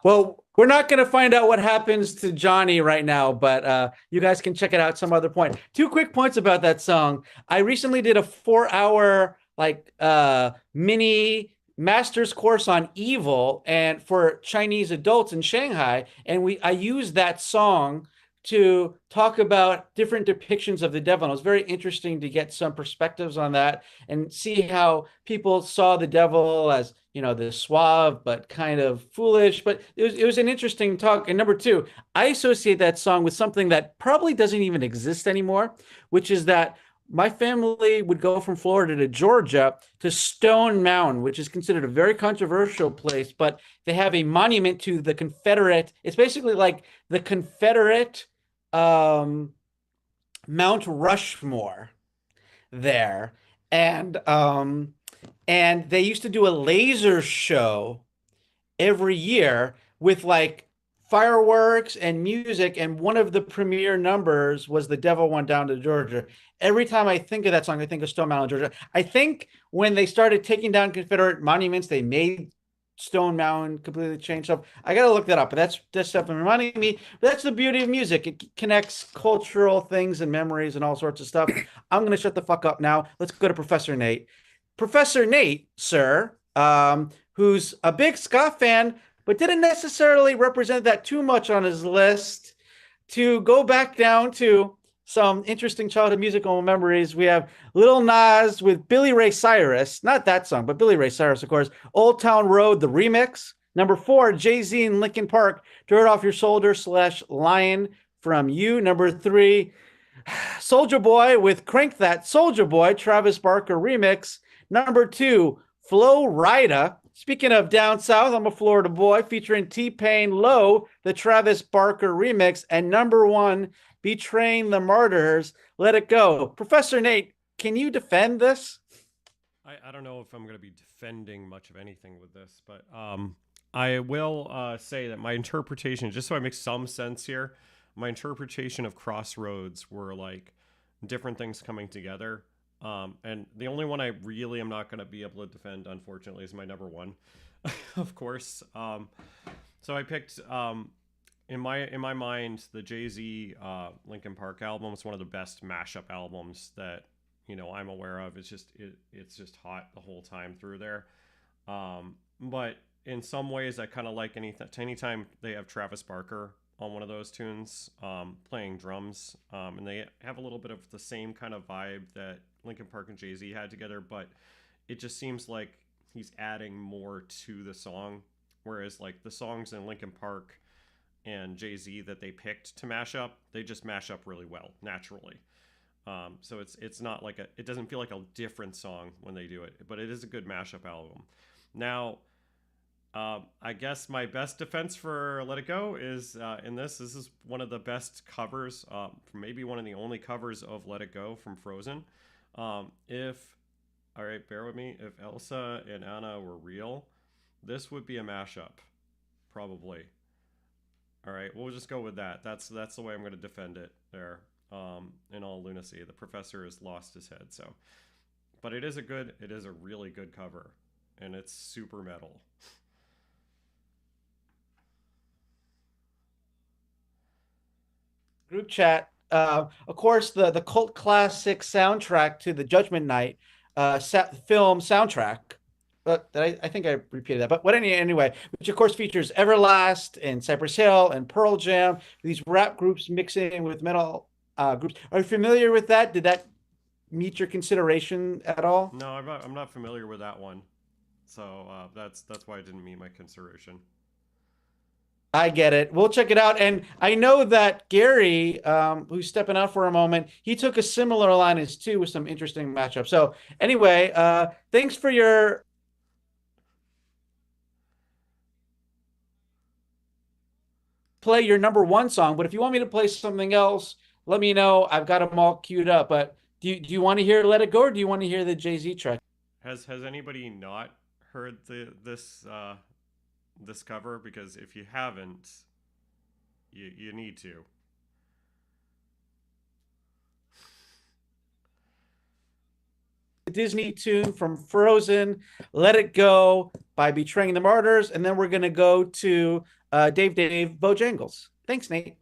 Well, we're not going to find out what happens to Johnny right now, but you guys can check it out some other point. 2 quick points about that song. I recently did a 4-hour mini master's course on evil and for Chinese adults in Shanghai, and I used that song to talk about different depictions of the devil. And it was very interesting to get some perspectives on that and see how people saw the devil as, you know, the suave but kind of foolish. But it was an interesting talk. And number 2, I associate that song with something that probably doesn't even exist anymore, which is that my family would go from Florida to Georgia to Stone Mountain, which is considered a very controversial place, but they have a monument to the Confederate. It's basically like the Confederate Mount Rushmore there. And they used to do a laser show every year with like fireworks and music, and one of the premiere numbers was The Devil Went Down to Georgia. Every time I think of that song, I think of Stone Mountain, Georgia. I think when they started taking down Confederate monuments, they made Stone Mountain completely change. So I got to look that up, but that's definitely reminding me. That's the beauty of music. It connects cultural things and memories and all sorts of stuff. I'm going to shut the fuck up now. Let's go to Professor Nate. Professor Nate, sir, who's a big ska fan, but didn't necessarily represent that too much on his list. To go back down to some interesting childhood musical memories, we have Lil Nas with Billy Ray Cyrus, not that song, but Billy Ray Cyrus, of course, Old Town Road, the remix. Number 4, Jay-Z and Linkin Park, Dirt Off Your Shoulder / Lion from You. Number 3, Soulja Boy with Crank That Soulja Boy, Travis Barker remix. Number 2, Flo Rida. Speaking of down south, I'm a Florida boy, featuring T-Pain Low, the Travis Barker remix. And number 1, Betraying the Martyrs, Let It Go. Professor Nate, can you defend this? I don't know if I'm going to be defending much of anything with this, but I will say that my interpretation, just so I make some sense here, my interpretation of Crossroads were like different things coming together. And the only one I really am not going to be able to defend, unfortunately, is my number 1, of course. So I picked, in my mind, the Jay-Z Linkin Park album is one of the best mashup albums that, you know, I'm aware of. It's just hot the whole time through there. But in some ways, I kind of like anytime they have Travis Barker on one of those tunes, playing drums, and they have a little bit of the same kind of vibe that Linkin Park and Jay-Z had together, but it just seems like he's adding more to the song, whereas like the songs in Linkin Park and Jay-Z that they picked to mash up, they just mash up really well naturally. So it's not like it doesn't feel like a different song when they do it, but it is a good mashup album. Now, I guess my best defense for Let It Go is this is one of the best covers, maybe one of the only covers of Let It Go from Frozen. All right, bear with me. If Elsa and Anna were real, this would be a mashup, probably. All right, we'll just go with that. That's the way I'm going to defend it there. In all lunacy, the professor has lost his head. So, but it is a really good cover, and it's super metal. Group chat. Of course, the cult classic soundtrack to the Judgment Night film soundtrack. But I think I repeated that. But anyway, which of course features Everlast and Cypress Hill and Pearl Jam. These rap groups mixing with metal groups. Are you familiar with that? Did that meet your consideration at all? No, I'm not familiar with that one. So that's why it didn't meet my consideration. I get it. We'll check it out. And I know that Gary, who's stepping out for a moment, he took a similar line as too with some interesting matchups. So anyway, thanks for your play your number one song. But if you want me to play something else, let me know. I've got them all queued up. But do you want to hear Let It Go, or do you want to hear the Jay-Z track? Has anybody not heard this cover? Because if you haven't, you need to. The Disney tune from Frozen, Let It Go by Betraying the Martyrs, and then we're going to go to Dave Bojangles. Thanks, Nate.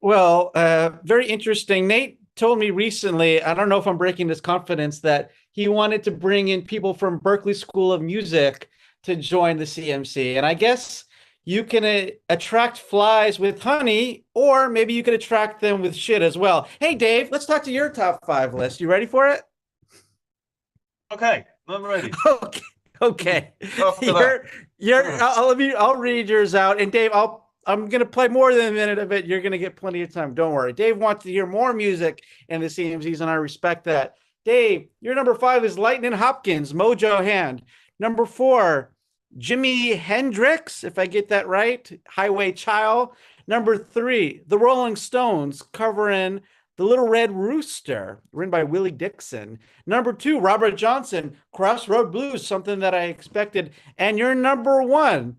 Well, very interesting. Nate told me recently, I don't know if I'm breaking his confidence, that he wanted to bring in people from Berklee School of Music to join the CMC. And I guess you can attract flies with honey, or maybe you could attract them with shit as well. Hey, Dave, let's talk to your top 5 list. You ready for it? Okay, I'm ready. Okay. I'll read yours out. And Dave, I'm going to play more than a minute of it. You're going to get plenty of time. Don't worry. Dave wants to hear more music in the CMCs, and I respect that. Dave, your number 5 is Lightning Hopkins, Mojo Hand. Number 4, Jimi Hendrix, if I get that right, Highway Child. Number 3, The Rolling Stones, covering The Little Red Rooster, written by Willie Dixon. Number 2, Robert Johnson, Crossroad Blues, something that I expected. And your number 1,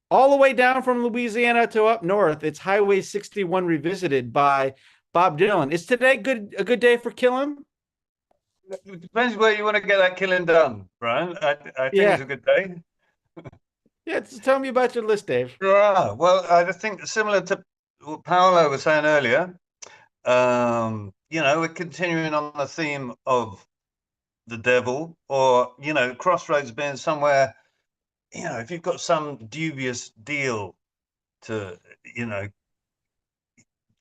all the way down from Louisiana to up north, it's Highway 61 Revisited by Bob Dylan. Is today a good day for killing? It depends where you want to get that killing done, Brian. I think it's a good day. Yeah, just tell me about your list, Dave. Yeah, well, I think similar to what Paolo was saying earlier, we're continuing on the theme of the devil, or, Crossroads being somewhere, if you've got some dubious deal to,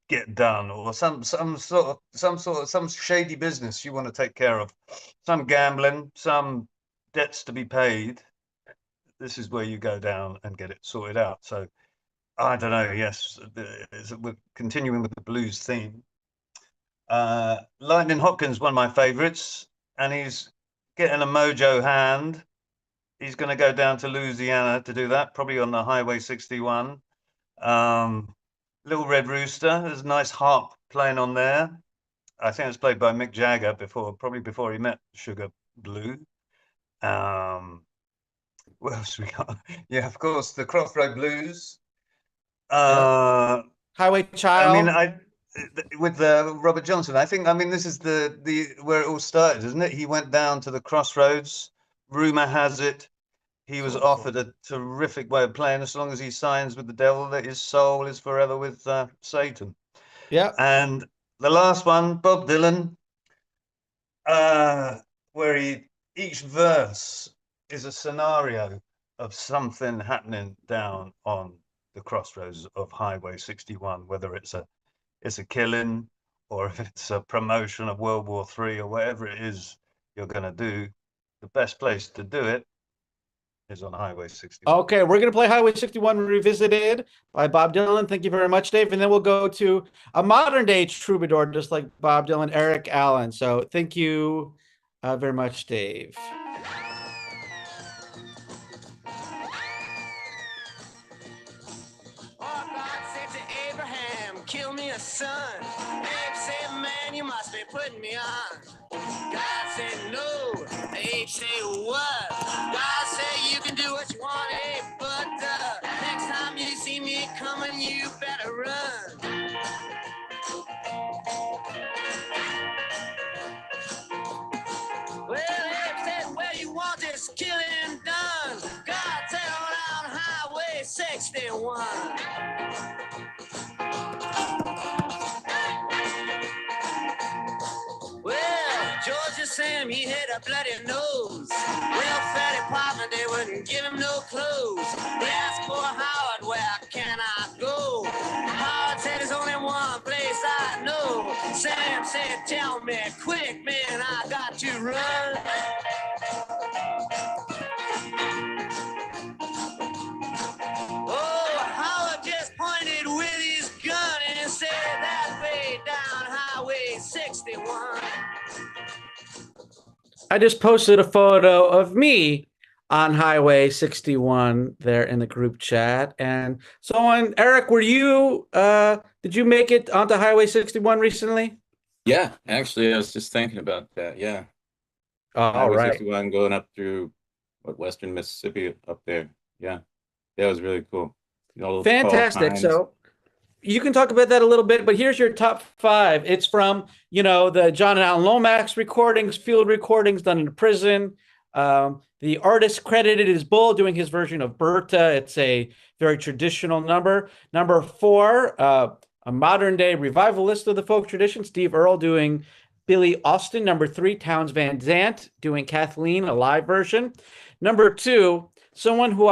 get done, or some shady business you want to take care of, some gambling, some debts to be paid, this is where you go down and get it sorted out. So I don't know. Yes, we're continuing with the blues theme. Lightning Hopkins, one of my favorites, and he's getting a mojo hand. He's going to go down to Louisiana to do that, probably on the Highway 61. Little Red Rooster, there's a nice harp playing on there. I think it's played by Mick Jagger probably before he met Sugar Blue. What else we got? Yeah, of course, the Crossroad Blues. Highway Child. I mean, with Robert Johnson, I mean, this is the where it all started, isn't it? He went down to the Crossroads. Rumor has it he was offered a terrific way of playing. As long as he signs with the devil, that his soul is forever with Satan. Yeah. And the last one, Bob Dylan, where each verse is a scenario of something happening down on the crossroads of Highway 61, whether it's a killing or if it's a promotion of World War III or whatever it is you're going to do. The best place to do it is on Highway 61. Okay, we're going to play Highway 61 Revisited by Bob Dylan. Thank you very much, Dave. And then we'll go to a modern day troubadour, just like Bob Dylan, Eric Allen. So thank you very much, Dave. Kill me a son. Abe said, man, you must be putting me on. God said, no. Abe said, what? God said, you can do what you want, Abe, but next time you see me coming, you better run. Well, Abe said, well, you want this killing done. God said, on Highway 61. Well, Georgia Sam, he had a bloody nose. Welfare department, they wouldn't give him no clothes. They asked poor Howard, where can I go? Howard said, there's only one place I know. Sam said, tell me quick, man, I got to run. Oh, Howard just pointed with his gun and said, that way down Highway 61. I just posted a photo of me on Highway 61 there in the group chat. And so on, Eric, did you make it onto Highway 61 recently? Yeah, actually, I was just thinking about that. Yeah. All Highway right. 61 going up through western Mississippi up there. Yeah. That was really cool. You know, those tall Fantastic. pines. So you can talk about that a little bit, but here's your top 5. It's from, the John and Alan Lomax recordings, field recordings done in a prison. The artist credited is Bull doing his version of Berta. It's a very traditional number. Number 4, a modern day revivalist of the folk tradition, Steve Earle doing Billy Austin. Number 3, Townes Van Zandt doing Kathleen, a live version. Number 2, someone who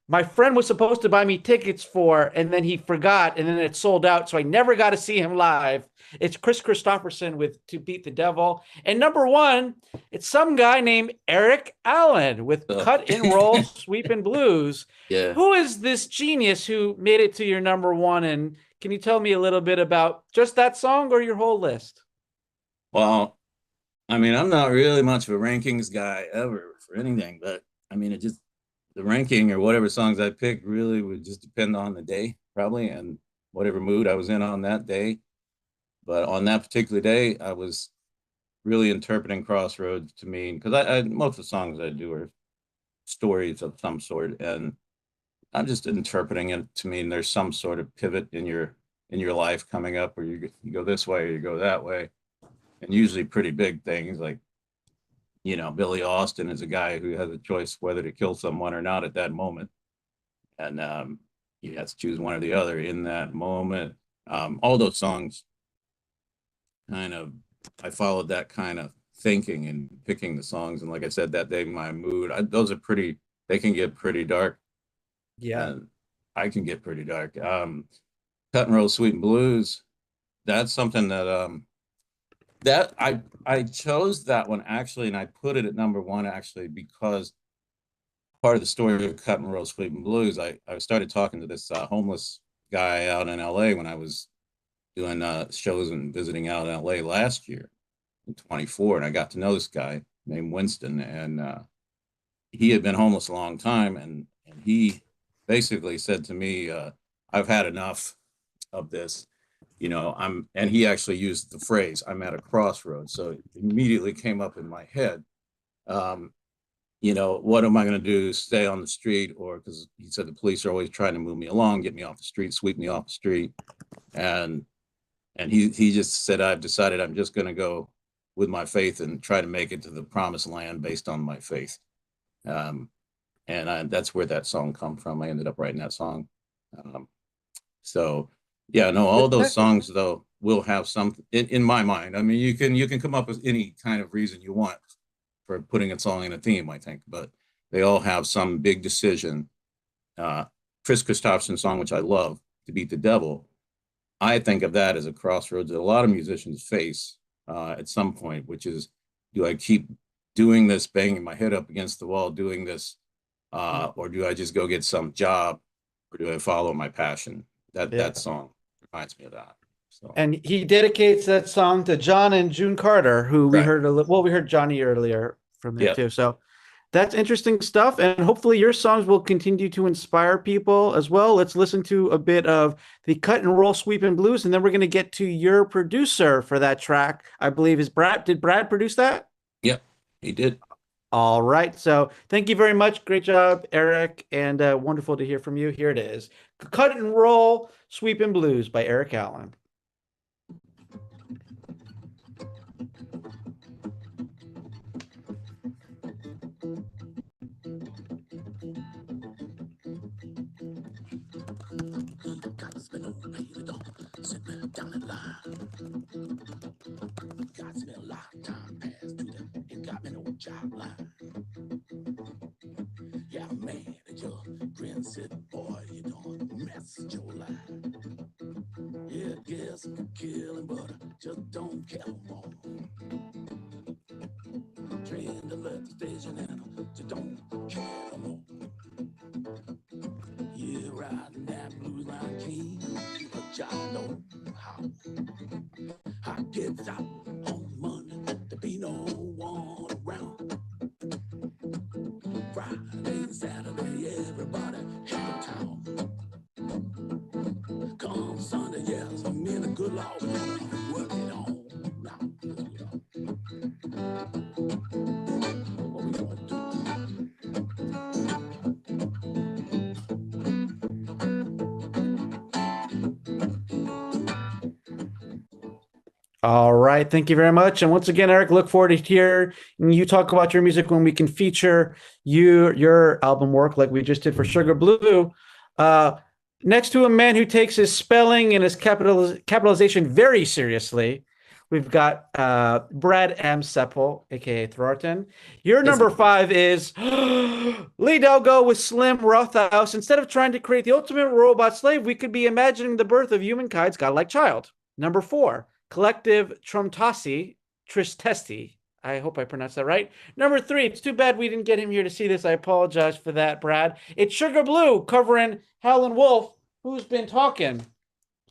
my friend was supposed to buy me tickets for, and then he forgot, and then it sold out, so I never got to see him live. It's Chris Christopherson with To Beat the Devil. And number 1, it's some guy named Eric Allen with Cut and Roll Sweepin' Blues. Yeah. Who is this genius who made it to your number 1? And can you tell me a little bit about just that song or your whole list? Well, I mean, I'm not really much of a rankings guy ever for anything, but I mean, the ranking or whatever songs I pick really would just depend on the day, probably, and whatever mood I was in on that day. But on that particular day, I was really interpreting Crossroads to mean, because I most of the songs I do are stories of some sort, and I'm just interpreting it to mean there's some sort of pivot in your life coming up, where you go this way or you go that way, and usually pretty big things like, Billy Austin is a guy who has a choice whether to kill someone or not at that moment. And he has to choose one or the other in that moment. All those songs I followed that kind of thinking and picking the songs. And like I said, that day, my mood, they can get pretty dark. Yeah. And I can get pretty dark. Cut and Roll Sweepin' Blues, that's something that I chose that one actually, and I put it at number 1 actually because part of the story of Cut and Roll Sleeping Blues, I started talking to this homeless guy out in LA when I was doing shows and visiting out in LA last year in 24. And I got to know this guy named Winston. And he had been homeless a long time. And he basically said to me, I've had enough of this. You know, and he actually used the phrase, I'm at a crossroads. So it immediately came up in my head. You know, what am I going to do? Stay on the street? Or because he said the police are always trying to move me along, get me off the street, sweep me off the street. And he just said, I've decided I'm just going to go with my faith and try to make it to the promised land based on my faith. That's where that song come from. I ended up writing that song. So yeah, no, all those songs though will have something in my mind. I mean, you can come up with any kind of reason you want for putting a song in a theme, I think, but they all have some big decision. Chris Christopherson's song, which I love, To Beat the Devil, I think of that as a crossroads that a lot of musicians face at some point, which is, do I keep doing this, banging my head up against the wall, doing this, or do I just go get some job, or do I follow my passion? That song reminds me of that. So. And he dedicates that song to John and June Carter, who we heard we heard Johnny earlier from there too. So that's interesting stuff. And hopefully your songs will continue to inspire people as well. Let's listen to a bit of the Cut and Roll Sweepin' Blues, and then we're going to get to your producer for that track. I believe is Brad. Did Brad produce that? Yep, he did. All right. So thank you very much. Great job, Eric. And wonderful to hear from you. Here it is. Cut and Roll Sweepin' Blues by Eric Allen. Got to spend on me, the dog, sitting down the line. Got me a lot of time passed through them, and got me no job line. Yeah, I'm mad at your grin, said, boy, you don't mess with your life. Yeah, guess I could kill him, but I just don't care no more. Trained to let the station and I just don't care no more. Yeah, riding that blues line king, but y'all know how. I get out on Monday, there be no one around. Friday and Saturday, everybody hit the town. Come Sunday, yes, I'm in a good law, I'm working on now. What we gonna do? All right. Thank you very much. And once again, Eric, look forward to hearing you talk about your music when we can feature your album work like we just did for Sugar Blue. Next to a man who takes his spelling and his capitalization very seriously, we've got Brad M. Seppel, a.k.a. Thornton. Your number 5 is Lee Delgo with Slim Rothaus. Instead of trying to create the ultimate robot slave, we could be imagining the birth of humankind's godlike child. Number 4. Collective Tromtasi, Tristesti. I hope I pronounced that right. Number 3, it's too bad we didn't get him here to see this. I apologize for that, Brad. It's Sugar Blue covering Howlin' Wolf, Who's Been Talking.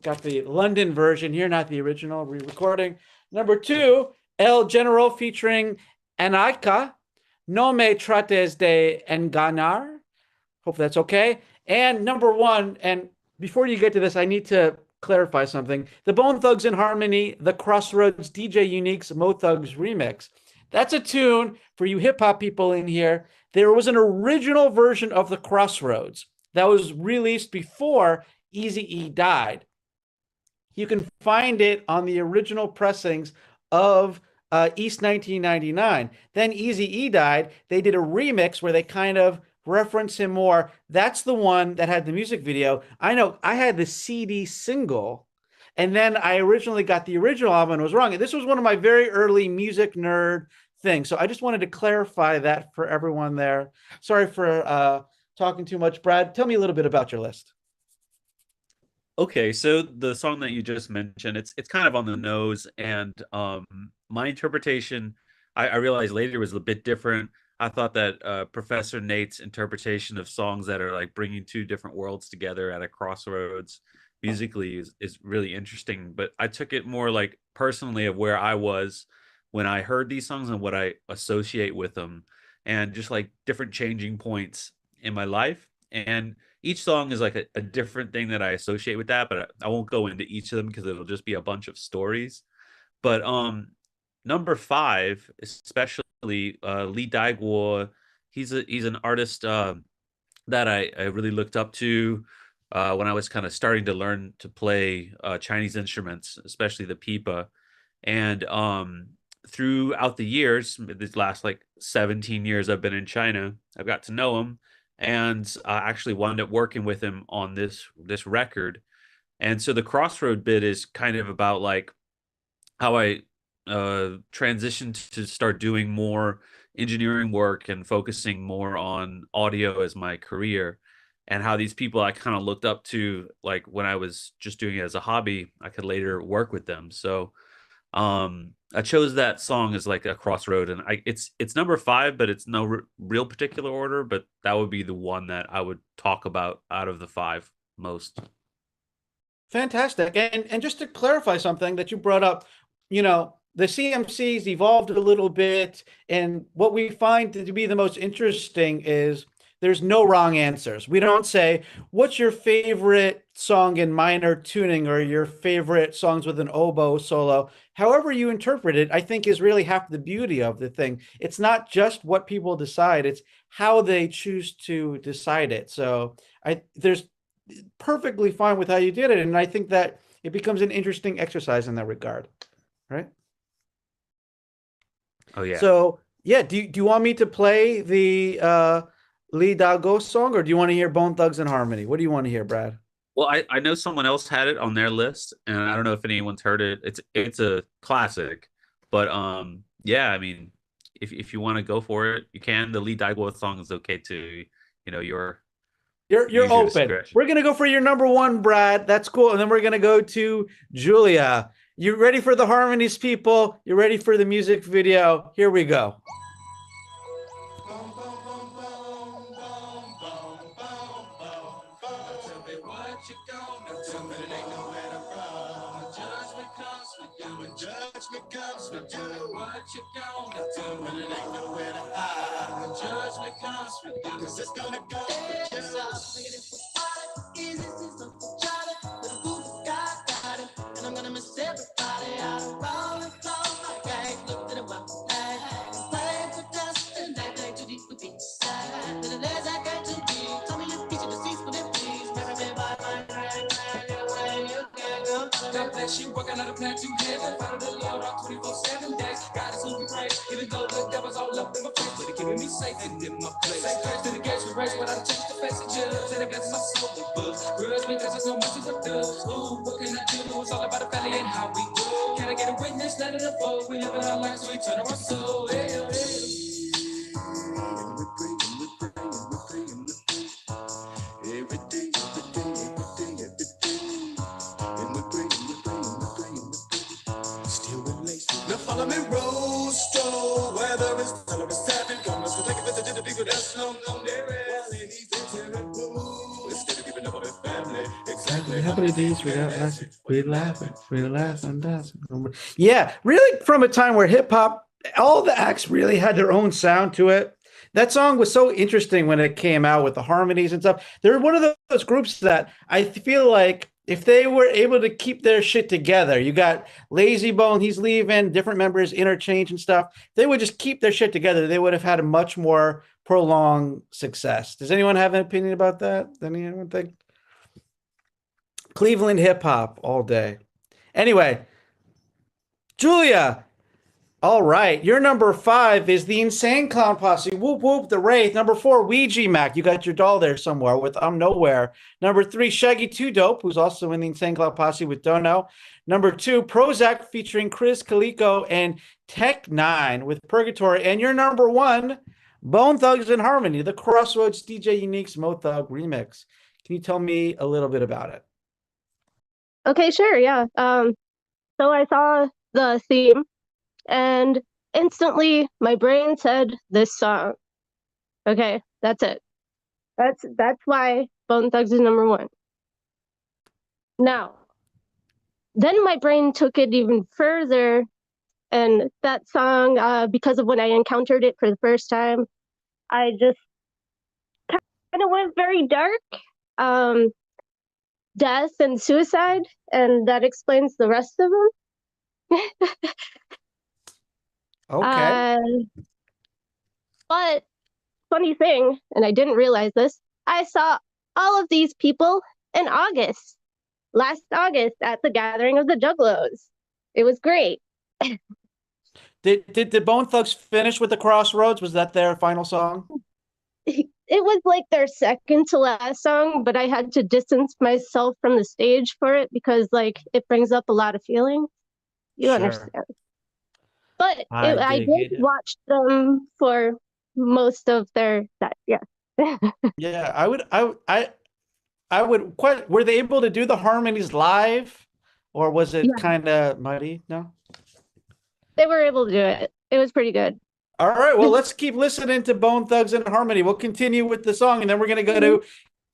Got the London version here, not the original re-recording. Number 2, El General featuring Anaika, No Me Trates de Enganar. Hope that's okay. And number 1, and before you get to this, I need to clarify something. The Bone Thugs and Harmony, The Crossroads, DJ Unique's Mo Thugs remix. That's a tune for you hip hop people in here. There was an original version of The Crossroads that was released before Eazy-E died. You can find it on the original pressings of East 1999. Then Eazy-E died. They did a remix where they kind of reference him more. That's the one that had the music video. I know I had the CD single, and then I originally got the original album and was wrong. And this was one of my very early music nerd things. So I just wanted to clarify that for everyone there. Sorry for talking too much. Brad, tell me a little bit about your list. Okay, so the song that you just mentioned, it's kind of on the nose, and my interpretation, I realized later was a bit different. I thought that Professor Nate's interpretation of songs that are like bringing two different worlds together at a crossroads musically is really interesting. But I took it more like personally of where I was when I heard these songs and what I associate with them, and just like different changing points in my life. And each song is like a different thing that I associate with that, but I won't go into each of them because it'll just be a bunch of stories. But number five, especially Lee Daiguo, he's an artist that I really looked up to when I was kind of starting to learn to play Chinese instruments, especially the pipa. And throughout the years, these last like 17 years I've been in China, I've got to know him, and I actually wound up working with him on this record. And so the crossroad bit is kind of about like how I transitioned to start doing more engineering work and focusing more on audio as my career, and how these people I kind of looked up to, like when I was just doing it as a hobby, I could later work with them. So I chose that song as like a crossroad, and it's number five, but it's no real particular order, but that would be the one that I would talk about out of the five most. Fantastic. And just to clarify something that you brought up, the CMCs evolved a little bit, and what we find to be the most interesting is there's no wrong answers. We don't say, what's your favorite song in minor tuning or your favorite songs with an oboe solo? However you interpret it, I think is really half the beauty of the thing. It's not just what people decide, it's how they choose to decide it. So there's perfectly fine with how you did it. And I think that it becomes an interesting exercise in that regard. Right? Oh yeah. So yeah, do you want me to play the Lee Dago song, or do you want to hear Bone Thugs and Harmony? What do you want to hear, Brad? Well, I know someone else had it on their list, and I don't know if anyone's heard it. It's a classic, but yeah, I mean, if you want to go for it, you can. The Lee Daiguo song is okay too. You're open. discretion. We're gonna go for your number one, Brad. That's cool. And then we're gonna go to Julia. You ready for the harmonies, people? You ready for the music video? Here we go. Judgment comes from you. What you gonna do when it ain't nowhere to hide? When judgment comes from you, 'cause it's gonna go with you. And I'm gonna miss everybody out of all the clothes my gang looked at my bag. Playing for dust and they play too deep with each side. The days I got too deep. Tell me your future deceased, but it please. Marry me by my grand man, your way you can go. God bless you, working on a plan to heaven. Follow the Lord on 24/7 days. God is who we praise. Even though the devil's all up in my face, but he keeping me safe and in my place. Say grace to the gates we race, but I change the face of judge. And it blesses my soul with books. Grudge because there's so much of a dust. Ooh, what can I do? It's all about the family and how we do. Can I get a witness? Let it unfold. We live in our lives, so we turn our soul. Hey, hey. Every day, every day, every day, every day. And we pray, and we pray, and we pray, and we pray. Still related. Now follow me, Rosto. Whether it's color or seven, come let's go take a visit to the people that's long gone there. Well, it needs a terrible. Instead of giving up on their family. Exactly. How many days without laughing? We laugh and dance. Yeah, really from a time where hip hop, all the acts really had their own sound to it. That song was so interesting when it came out with the harmonies and stuff. They're one of those groups that I feel like if they were able to keep their shit together, you got Lazy Bone, he's leaving, different members interchange and stuff. They would just keep their shit together. They would have had a much more prolonged success. Does anyone have an opinion about that? Anyone think? Cleveland hip hop all day. Anyway, Julia. All right, your number five is the Insane Clown Posse. Whoop whoop, the Wraith. Number four, Ouija Mac. You got your doll there somewhere with I'm Nowhere. Number three, Shaggy 2 Dope, who's also in the Insane Clown Posse with Dono. Number two, Prozac featuring Chris Calico and Tech Nine with Purgatory. And your number one, Bone Thugs and Harmony, the Crossroads DJ Unique's Mo Thug remix. Can you tell me a little bit about it? Okay, sure, yeah. So I saw the theme, and instantly my brain said this song. Okay, that's it. That's why Bone Thugs is number one. Now, then my brain took it even further, and that song, because of when I encountered it for the first time, I just kind of went very dark. Death and suicide, and that explains the rest of them. Okay. But funny thing, and I didn't realize this, I saw all of these people in August, last August at the Gathering of the Juggalos. It was great. Did the Bone Thugs finish with the Crossroads? Was that their final song? It was like their second to last song, but I had to distance myself from the stage for it because like it brings up a lot of feelings. You Sure. understand. But I I dig did it. watch them for most of their set, yeah. Yeah, I would quite. Were they able to do the harmonies live, or was it Yeah. kind of muddy? No. They were able to do it. It was pretty good. All right. Well, let's keep listening to Bone Thugs and Harmony. We'll continue with the song, and then we're gonna go to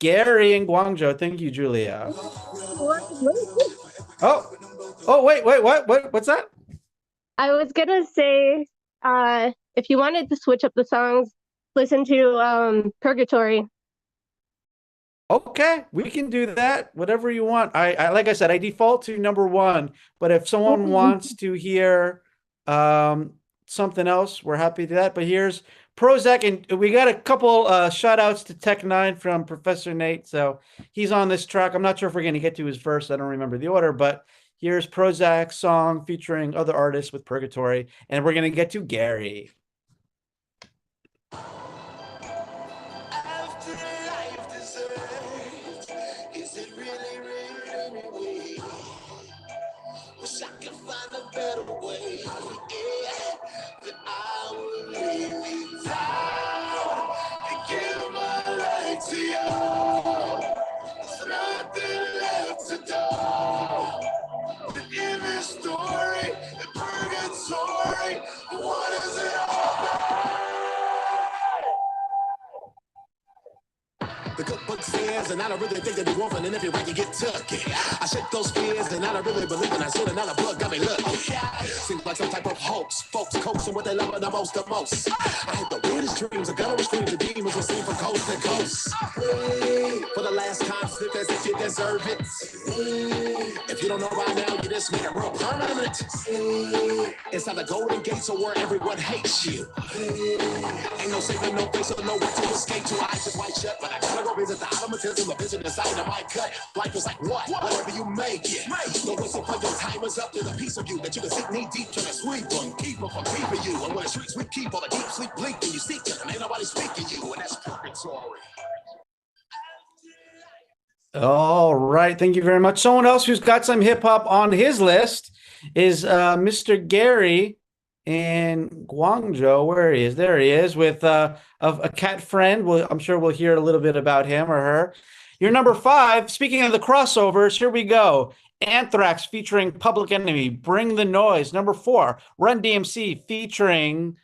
Gary in Guangzhou. Thank you, Julia. Oh, wait, what's that? I was gonna say, if you wanted to switch up the songs, listen to Purgatory. Okay, we can do that. Whatever you want. I like I said, I default to number one, but if someone wants to hear something else, we're happy to do that. But here's Prozac, and we got a couple shout outs to Tech9 from Professor Nate. So he's on this track. I'm not sure if we're gonna get to his verse. I don't remember the order, but here's Prozac's song featuring other artists with Purgatory, and we're gonna get to Gary. Is it really, really, really? Wish I could find a better way. Yeah, that I would lay me down and give my life to you. There's nothing left to do. But in this story, the purgatory, what is it all about? The cookbook says, and I don't really think that the woman in every way you get took. I shake those fears, and I don't really believe in I should another book got me look. Seems like some type of hoax. Folks coaxing what they love the most. I had the weirdest dreams, a guttural scream, the demons were seen from coast to coast. For the last time, slip as if you deserve it. If you don't know by now, you just made it real permanent. Inside the golden gates of where everyone hates you. Ain't no saving, no face, or no way to escape. Two eyes just wide shut, but I gotta go visit the automatism, the vision inside of my gut. Life is like what? Whatever you make it. Don't wait for your time is up. There's a piece of you that you can sink knee deep, trying to sweep on, keep them from keeping you. And when the streets we keep, all the deep sleep bleak, and you seek them, ain't nobody speaking you, and that's purgatory. All right, thank you very much. Someone else who's got some hip hop on his list is Mr. Gary in Guangzhou. Where he is? There he is with of a cat friend. I'm sure we'll hear a little bit about him or her. Your number 5. Speaking of the crossovers, here we go. Anthrax featuring Public Enemy, Bring the Noise. Number 4, Run DMC featuring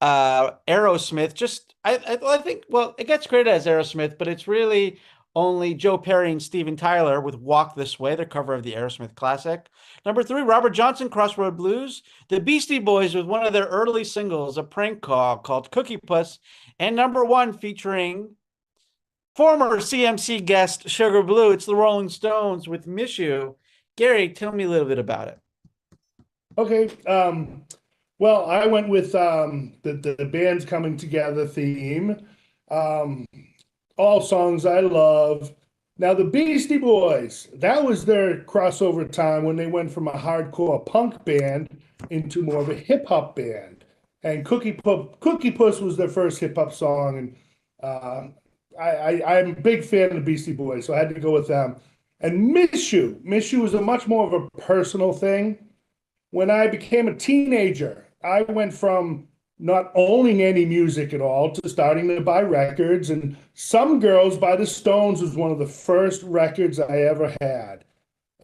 Aerosmith. I think, well, it gets credited as Aerosmith, but it's really only Joe Perry and Steven Tyler with Walk This Way, their cover of the Aerosmith classic. Number 3, Robert Johnson, Crossroad Blues. The Beastie Boys with one of their early singles, a prank call called Cookie Puss. And number 1, featuring former CMC guest Sugar Blue, it's the Rolling Stones with Miss You. Gary, tell me a little bit about it. Okay. Well, I went with the band's coming together theme. All songs I love. Now, the Beastie Boys, that was their crossover time when they went from a hardcore punk band into more of a hip hop band. And Cookie Puss was their first hip hop song. And I'm a big fan of the Beastie Boys, so I had to go with them. And Miss You was a much more of a personal thing. When I became a teenager, I went from not owning any music at all to starting to buy records. And Some Girls by the Stones was one of the first records I ever had.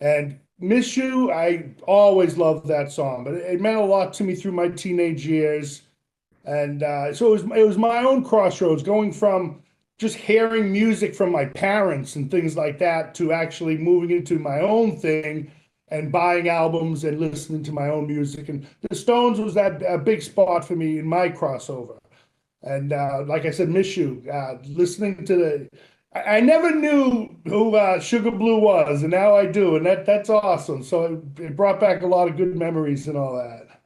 And Miss You, I always loved that song, but it meant a lot to me through my teenage years. And so it was my own crossroads, going from just hearing music from my parents and things like that to actually moving into my own thing and buying albums and listening to my own music. And the Stones was that a big spot for me in my crossover. And like I said, Miss You, listening to I never knew who Sugar Blue was, and now I do, and that's awesome. So it brought back a lot of good memories and all that.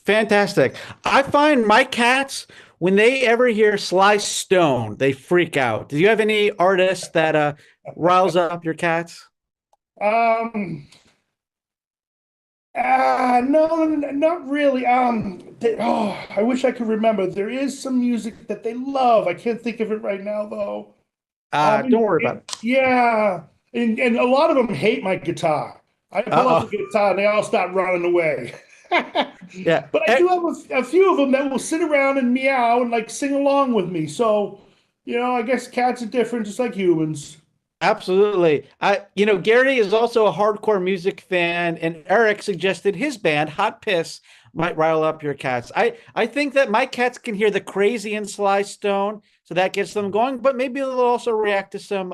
Fantastic. I find my cats, when they ever hear Sly Stone, they freak out. Do you have any artists that riles up your cats? No, not really. I wish I could remember. There is some music that they love. I can't think of it right now, though. Don't worry about it. Yeah, and a lot of them hate my guitar. I pull up the guitar and they all start running away. Yeah, but I do have a few of them that will sit around and meow and like sing along with me. So, I guess cats are different, just like humans. Absolutely. Gary is also a hardcore music fan, and Eric suggested his band, Hot Piss, might rile up your cats. I think that my cats can hear the Crazy and Sly Stone, so that gets them going, but maybe they'll also react to some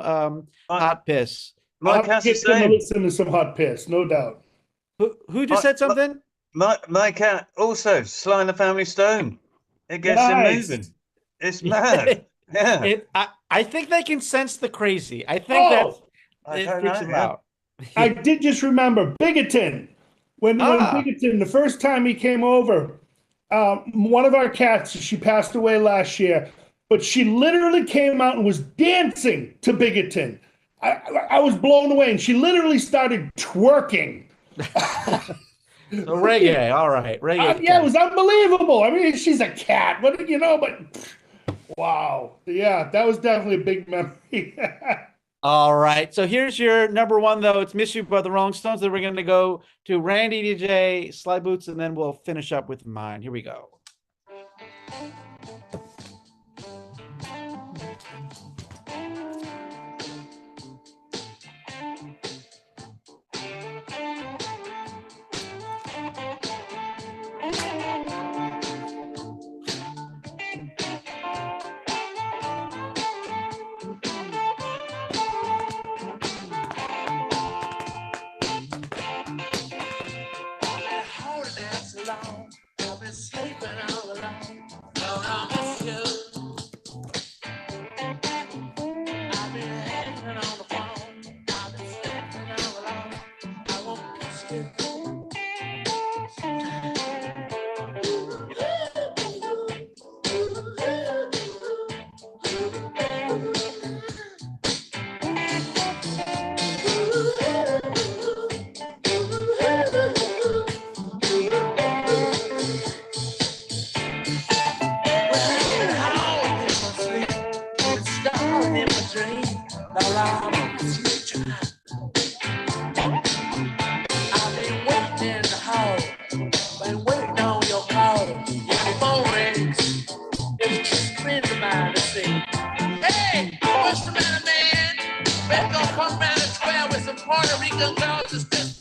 Hot Piss. My I'll cat's get the them to same. listen to some Hot Piss, no doubt. Who just said something? My cat also, Sly and the Family Stone. It gets him Nice. moving. It's mad. Yeah. I think they can sense the crazy. I think I it don't freaks know, them yeah. out. I did just remember Bigoton. When Bigoton, the first time he came over, one of our cats, she passed away last year, but she literally came out and was dancing to Bigoton. I was blown away, and she literally started twerking. So reggae, all right, reggae. Yeah, it was unbelievable. I mean, she's a cat, but wow. Yeah, that was definitely a big memory. All right. So here's your number one, though. It's Miss You by the Rolling Stones. Then we're going to go to Randy DJ, Sly Boots, and then we'll finish up with mine. Here we go.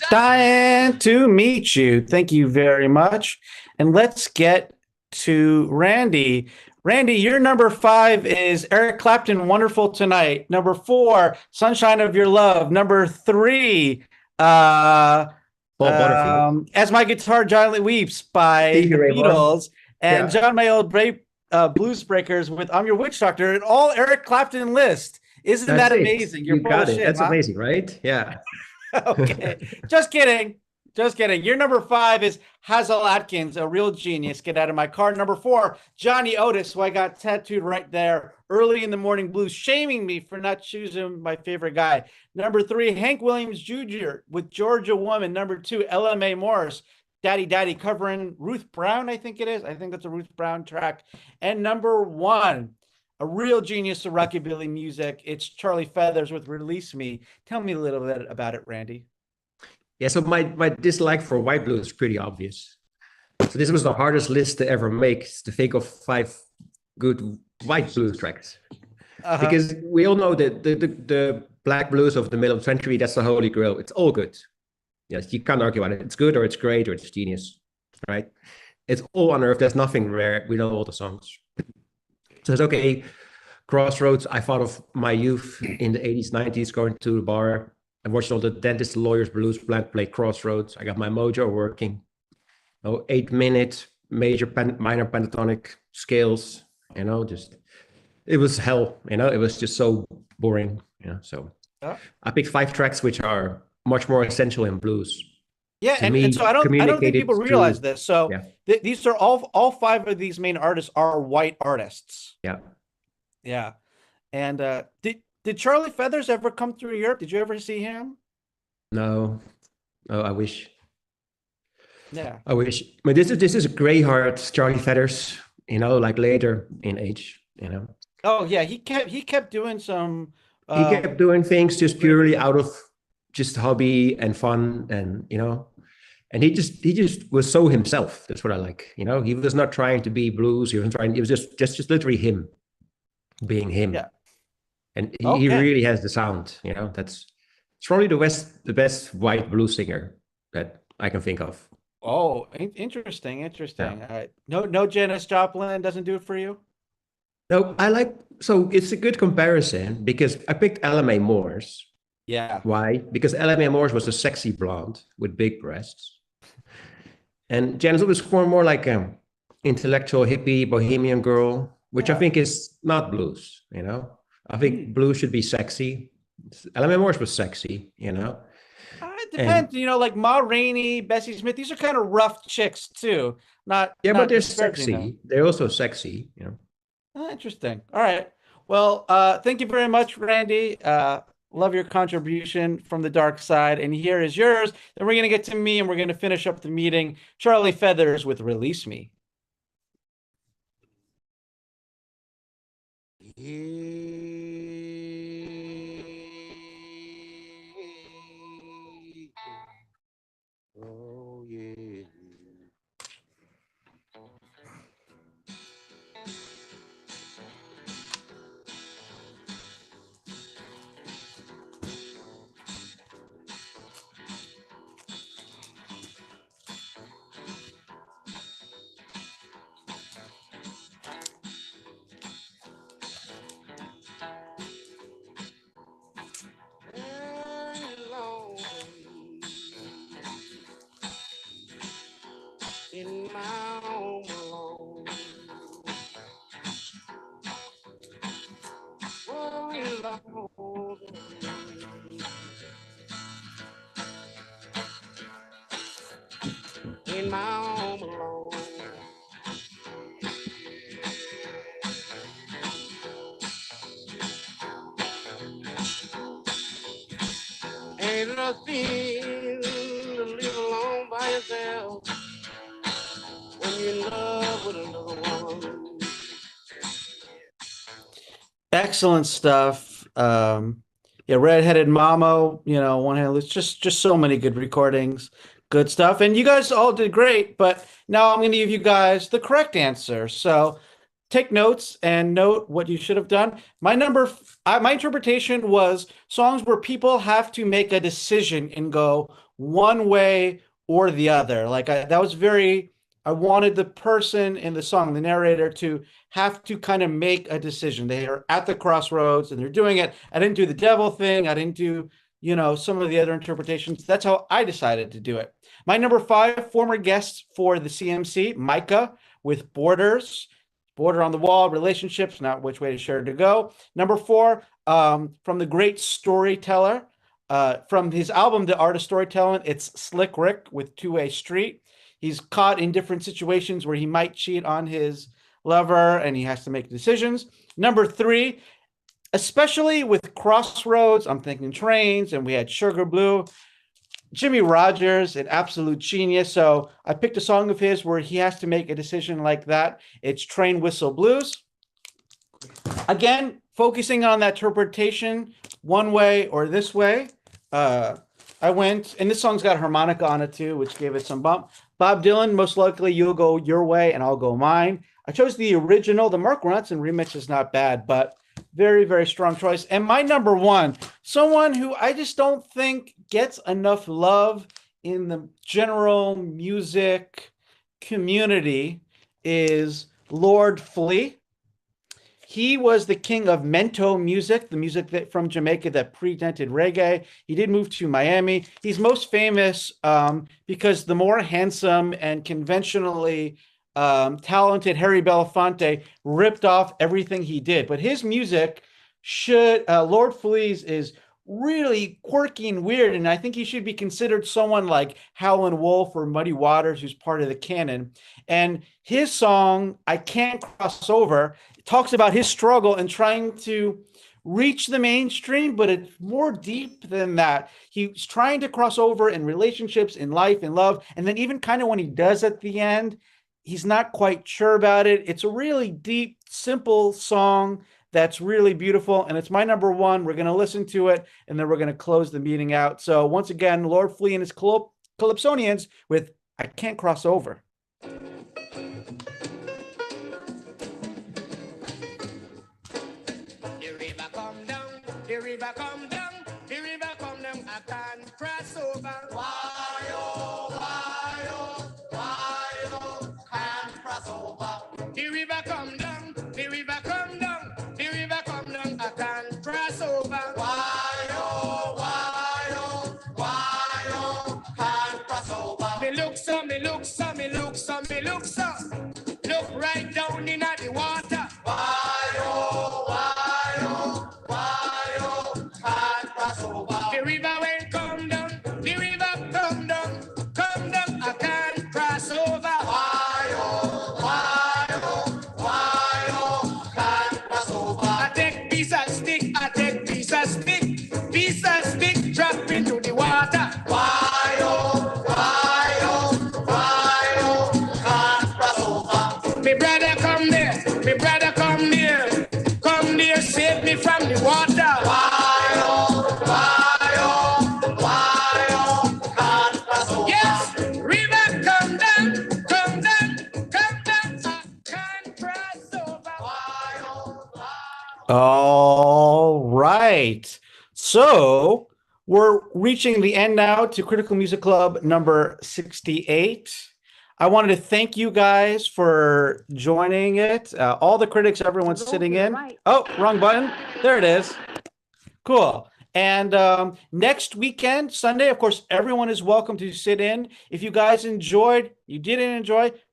Dying to meet you. Thank you very much. And let's get to Randy. Randy, your number 5 is Eric Clapton, Wonderful Tonight. Number 4, Sunshine of Your Love. Number 3, As My Guitar Gently Weeps by Stevie the Ray Vaughan. Beatles. And Yeah. John Mayall Blues Breakers with I'm Your Witch Doctor. And all Eric Clapton list. Isn't That's that it. amazing? You're You full got of it. shit, That's huh? amazing, right? Yeah. Okay. Just kidding. Just kidding. Your number 5 is Hazel Atkins, a real genius. Get out of my car. Number 4, Johnny Otis, who I got tattooed right there. Early in the Morning Blues, shaming me for not choosing my favorite guy. Number 3, Hank Williams Jr. with Georgia Woman. Number 2, LMA Morris, Daddy Daddy, covering Ruth Brown, I think it is. I think that's a Ruth Brown track. And number 1, a real genius of rockabilly music. It's Charlie Feathers with Release Me. Tell me a little bit about it, Randy. Yeah, so my dislike for white blues is pretty obvious. So this was the hardest list to ever make, is to think of 5 good white blues tracks. Because we all know that the black blues of the middle of the century, that's the holy grail. It's all good. Yes, you can't argue about it. It's good or it's great or it's genius, right? It's all on earth. There's nothing rare. We know all the songs. So it's okay. Crossroads, I thought of my youth in the 80s, 90s, going to the bar. I watched all the dentists, lawyers, blues band play Crossroads. I got my mojo working. 8-minute minor pentatonic scales, just it was hell, it was just so boring, so I picked 5 tracks which are much more essential in blues. Yeah, To and me, so I don't think communicated people realize through- this. So Yeah. these are all 5 of these main artists are white artists. Yeah. Yeah. And did Charlie Feathers ever come through Europe? Did you ever see him? No. Oh, I wish. Yeah. I wish. I mean, this is a gray heart Charlie Feathers, like later in age, Oh yeah, he kept doing some he kept doing things just purely out of just hobby and fun, and and he just was so himself. That's what I like. He was not trying to be blues. He was just literally him being him. Yeah. And he Okay. really has the sound. It's probably the best white blues singer that I can think of. Oh, interesting. No Janis Joplin doesn't do it for you? No, so it's a good comparison because I picked Ella Mae Morse. Yeah. Why? Because Ella Mae Morse was a sexy blonde with big breasts. And Janis was more like an intellectual hippie bohemian girl, which I think is not blues, I think blues should be sexy. Ella Mae Morse was sexy, It depends, like Ma Rainey, Bessie Smith, these are kind of rough chicks too. Yeah, not but they're disparaging them. sexy. They're also sexy, Interesting. All right. Well, thank you very much, Randy. Love your contribution from the dark side. And here is yours. Then we're going to get to me and we're going to finish up the meeting. Charlie Feathers with Release Me. Oh yeah. In my home alone. Oh, Lord. In my home alone. Ain't nothing to live alone by yourself when you're in love with another woman. Excellent stuff. Yeah, Redheaded Mamo, One Hand Loose, just so many good recordings, good stuff. And you guys all did great, but now I'm going to give you guys the correct answer. So take notes and note what you should have done. My interpretation was songs where people have to make a decision and go one way or the other. I wanted the person in the song, the narrator, to have to kind of make a decision. They are at the crossroads and they're doing it. I didn't do the devil thing. I didn't do, some of the other interpretations. That's how I decided to do it. My number 5, former guest for the CMC, Micah with Borders. Border on the Wall, Relationships, Not Which Way to Share to Go. Number 4, from the great storyteller, from his album, The Art of Storytelling, it's Slick Rick with Two-Way Street. He's caught in different situations where he might cheat on his lover and he has to make decisions. Number 3, especially with Crossroads, I'm thinking Trains, and we had Sugar Blue. Jimmy Rogers, an absolute genius. So I picked a song of his where he has to make a decision like that. It's Train Whistle Blues. Again, focusing on that interpretation, one way or this way. I went, and this song's got harmonica on it too, which gave it some bump. Bob Dylan, Most Likely You'll Go Your Way and I'll Go Mine. I chose the original. The Mark Ronson remix is not bad, but very, very strong choice. And my number 1, someone who I just don't think gets enough love in the general music community is Lord Flea. He was the king of mento music, the music that from Jamaica that predated reggae. He did move to Miami. He's most famous because the more handsome and conventionally talented Harry Belafonte ripped off everything he did. But his music Lord Flea's is really quirky and weird, and I think he should be considered someone like Howlin' Wolf or Muddy Waters, who's part of the canon. And his song, I Can't Cross Over, talks about his struggle and trying to reach the mainstream, but it's more deep than that. He's trying to cross over in relationships, in life, in love, and then even kind of when he does at the end, he's not quite sure about it. It's a really deep, simple song that's really beautiful, and it's my number one. We're going to listen to it, and then we're going to close the meeting out. So once again, Lord Flea and his Calypsonians with I Can't Cross Over. The river come down, I can't cross over. Why, oh, can't cross over. The river come down, I can't cross over. Why, oh, can't cross over. Me look so, look right down in the water. Why, oh, can't cross over. The river will come down, I can't cross over. Why, oh, can't cross over. I take piece of stick, drop into the water. Why, oh, can't cross over. Me brother come there, save me from the water. Why, oh, can't cross over. Yes, river come down, I can't cross over. Why, oh, All right. So we're reaching the end now to Critical Music Club number 68. I wanted to thank you guys for joining it. All the critics, everyone's sitting in. right. Oh, wrong button. There it is. Cool. And next weekend, Sunday, of course, everyone is welcome to sit in. If you guys didn't enjoy,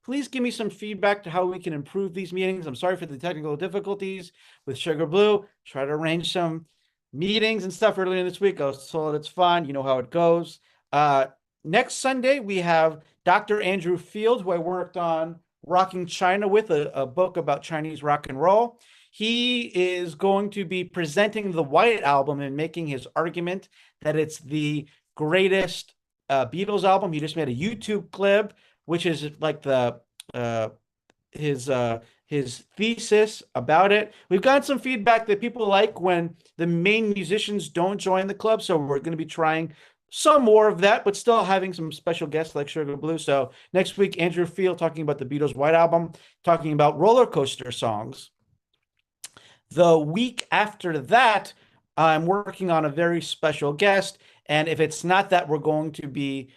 please give me some feedback to how we can improve these meetings. I'm sorry for the technical difficulties with Sugar Blue. Try to arrange some meetings and stuff earlier this week. I was told it's fine. You know how it goes. Next Sunday, we have Dr. Andrew Field, who I worked on Rocking China with, a book about Chinese rock and roll. He is going to be presenting the White Album and making his argument that it's the greatest Beatles album. He just made a YouTube clip, which is like his thesis about it. We've gotten some feedback that people like when the main musicians don't join the club, so we're going to be trying some more of that, but still having some special guests like Sugar Blue. So next week, Andrew Field talking about the Beatles' White Album, talking about roller coaster songs. The week after that, I'm working on a very special guest, and if it's not that, we're going to be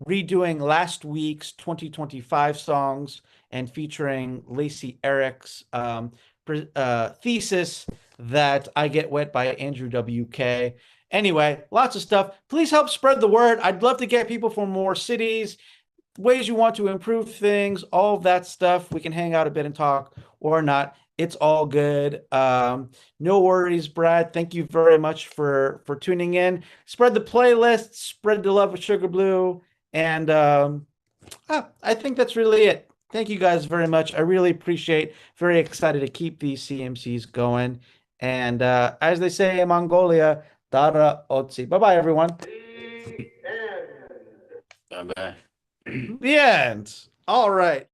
redoing last week's 2025 songs and featuring Lacey Eric's thesis that I Get Wet by Andrew WK. Anyway, lots of stuff. Please help spread the word. I'd love to get people from more cities, ways you want to improve things, all of that stuff. We can hang out a bit and talk or not. It's all good. No worries, Brad. Thank you very much for tuning in. Spread the playlist, spread the love with Sugar Blue. And I think that's really it. Thank you guys very much. I really appreciate, very excited to keep these CMCs going. And as they say in Mongolia, Dara Otsi. Bye-bye, everyone. Bye-bye. The end. All right.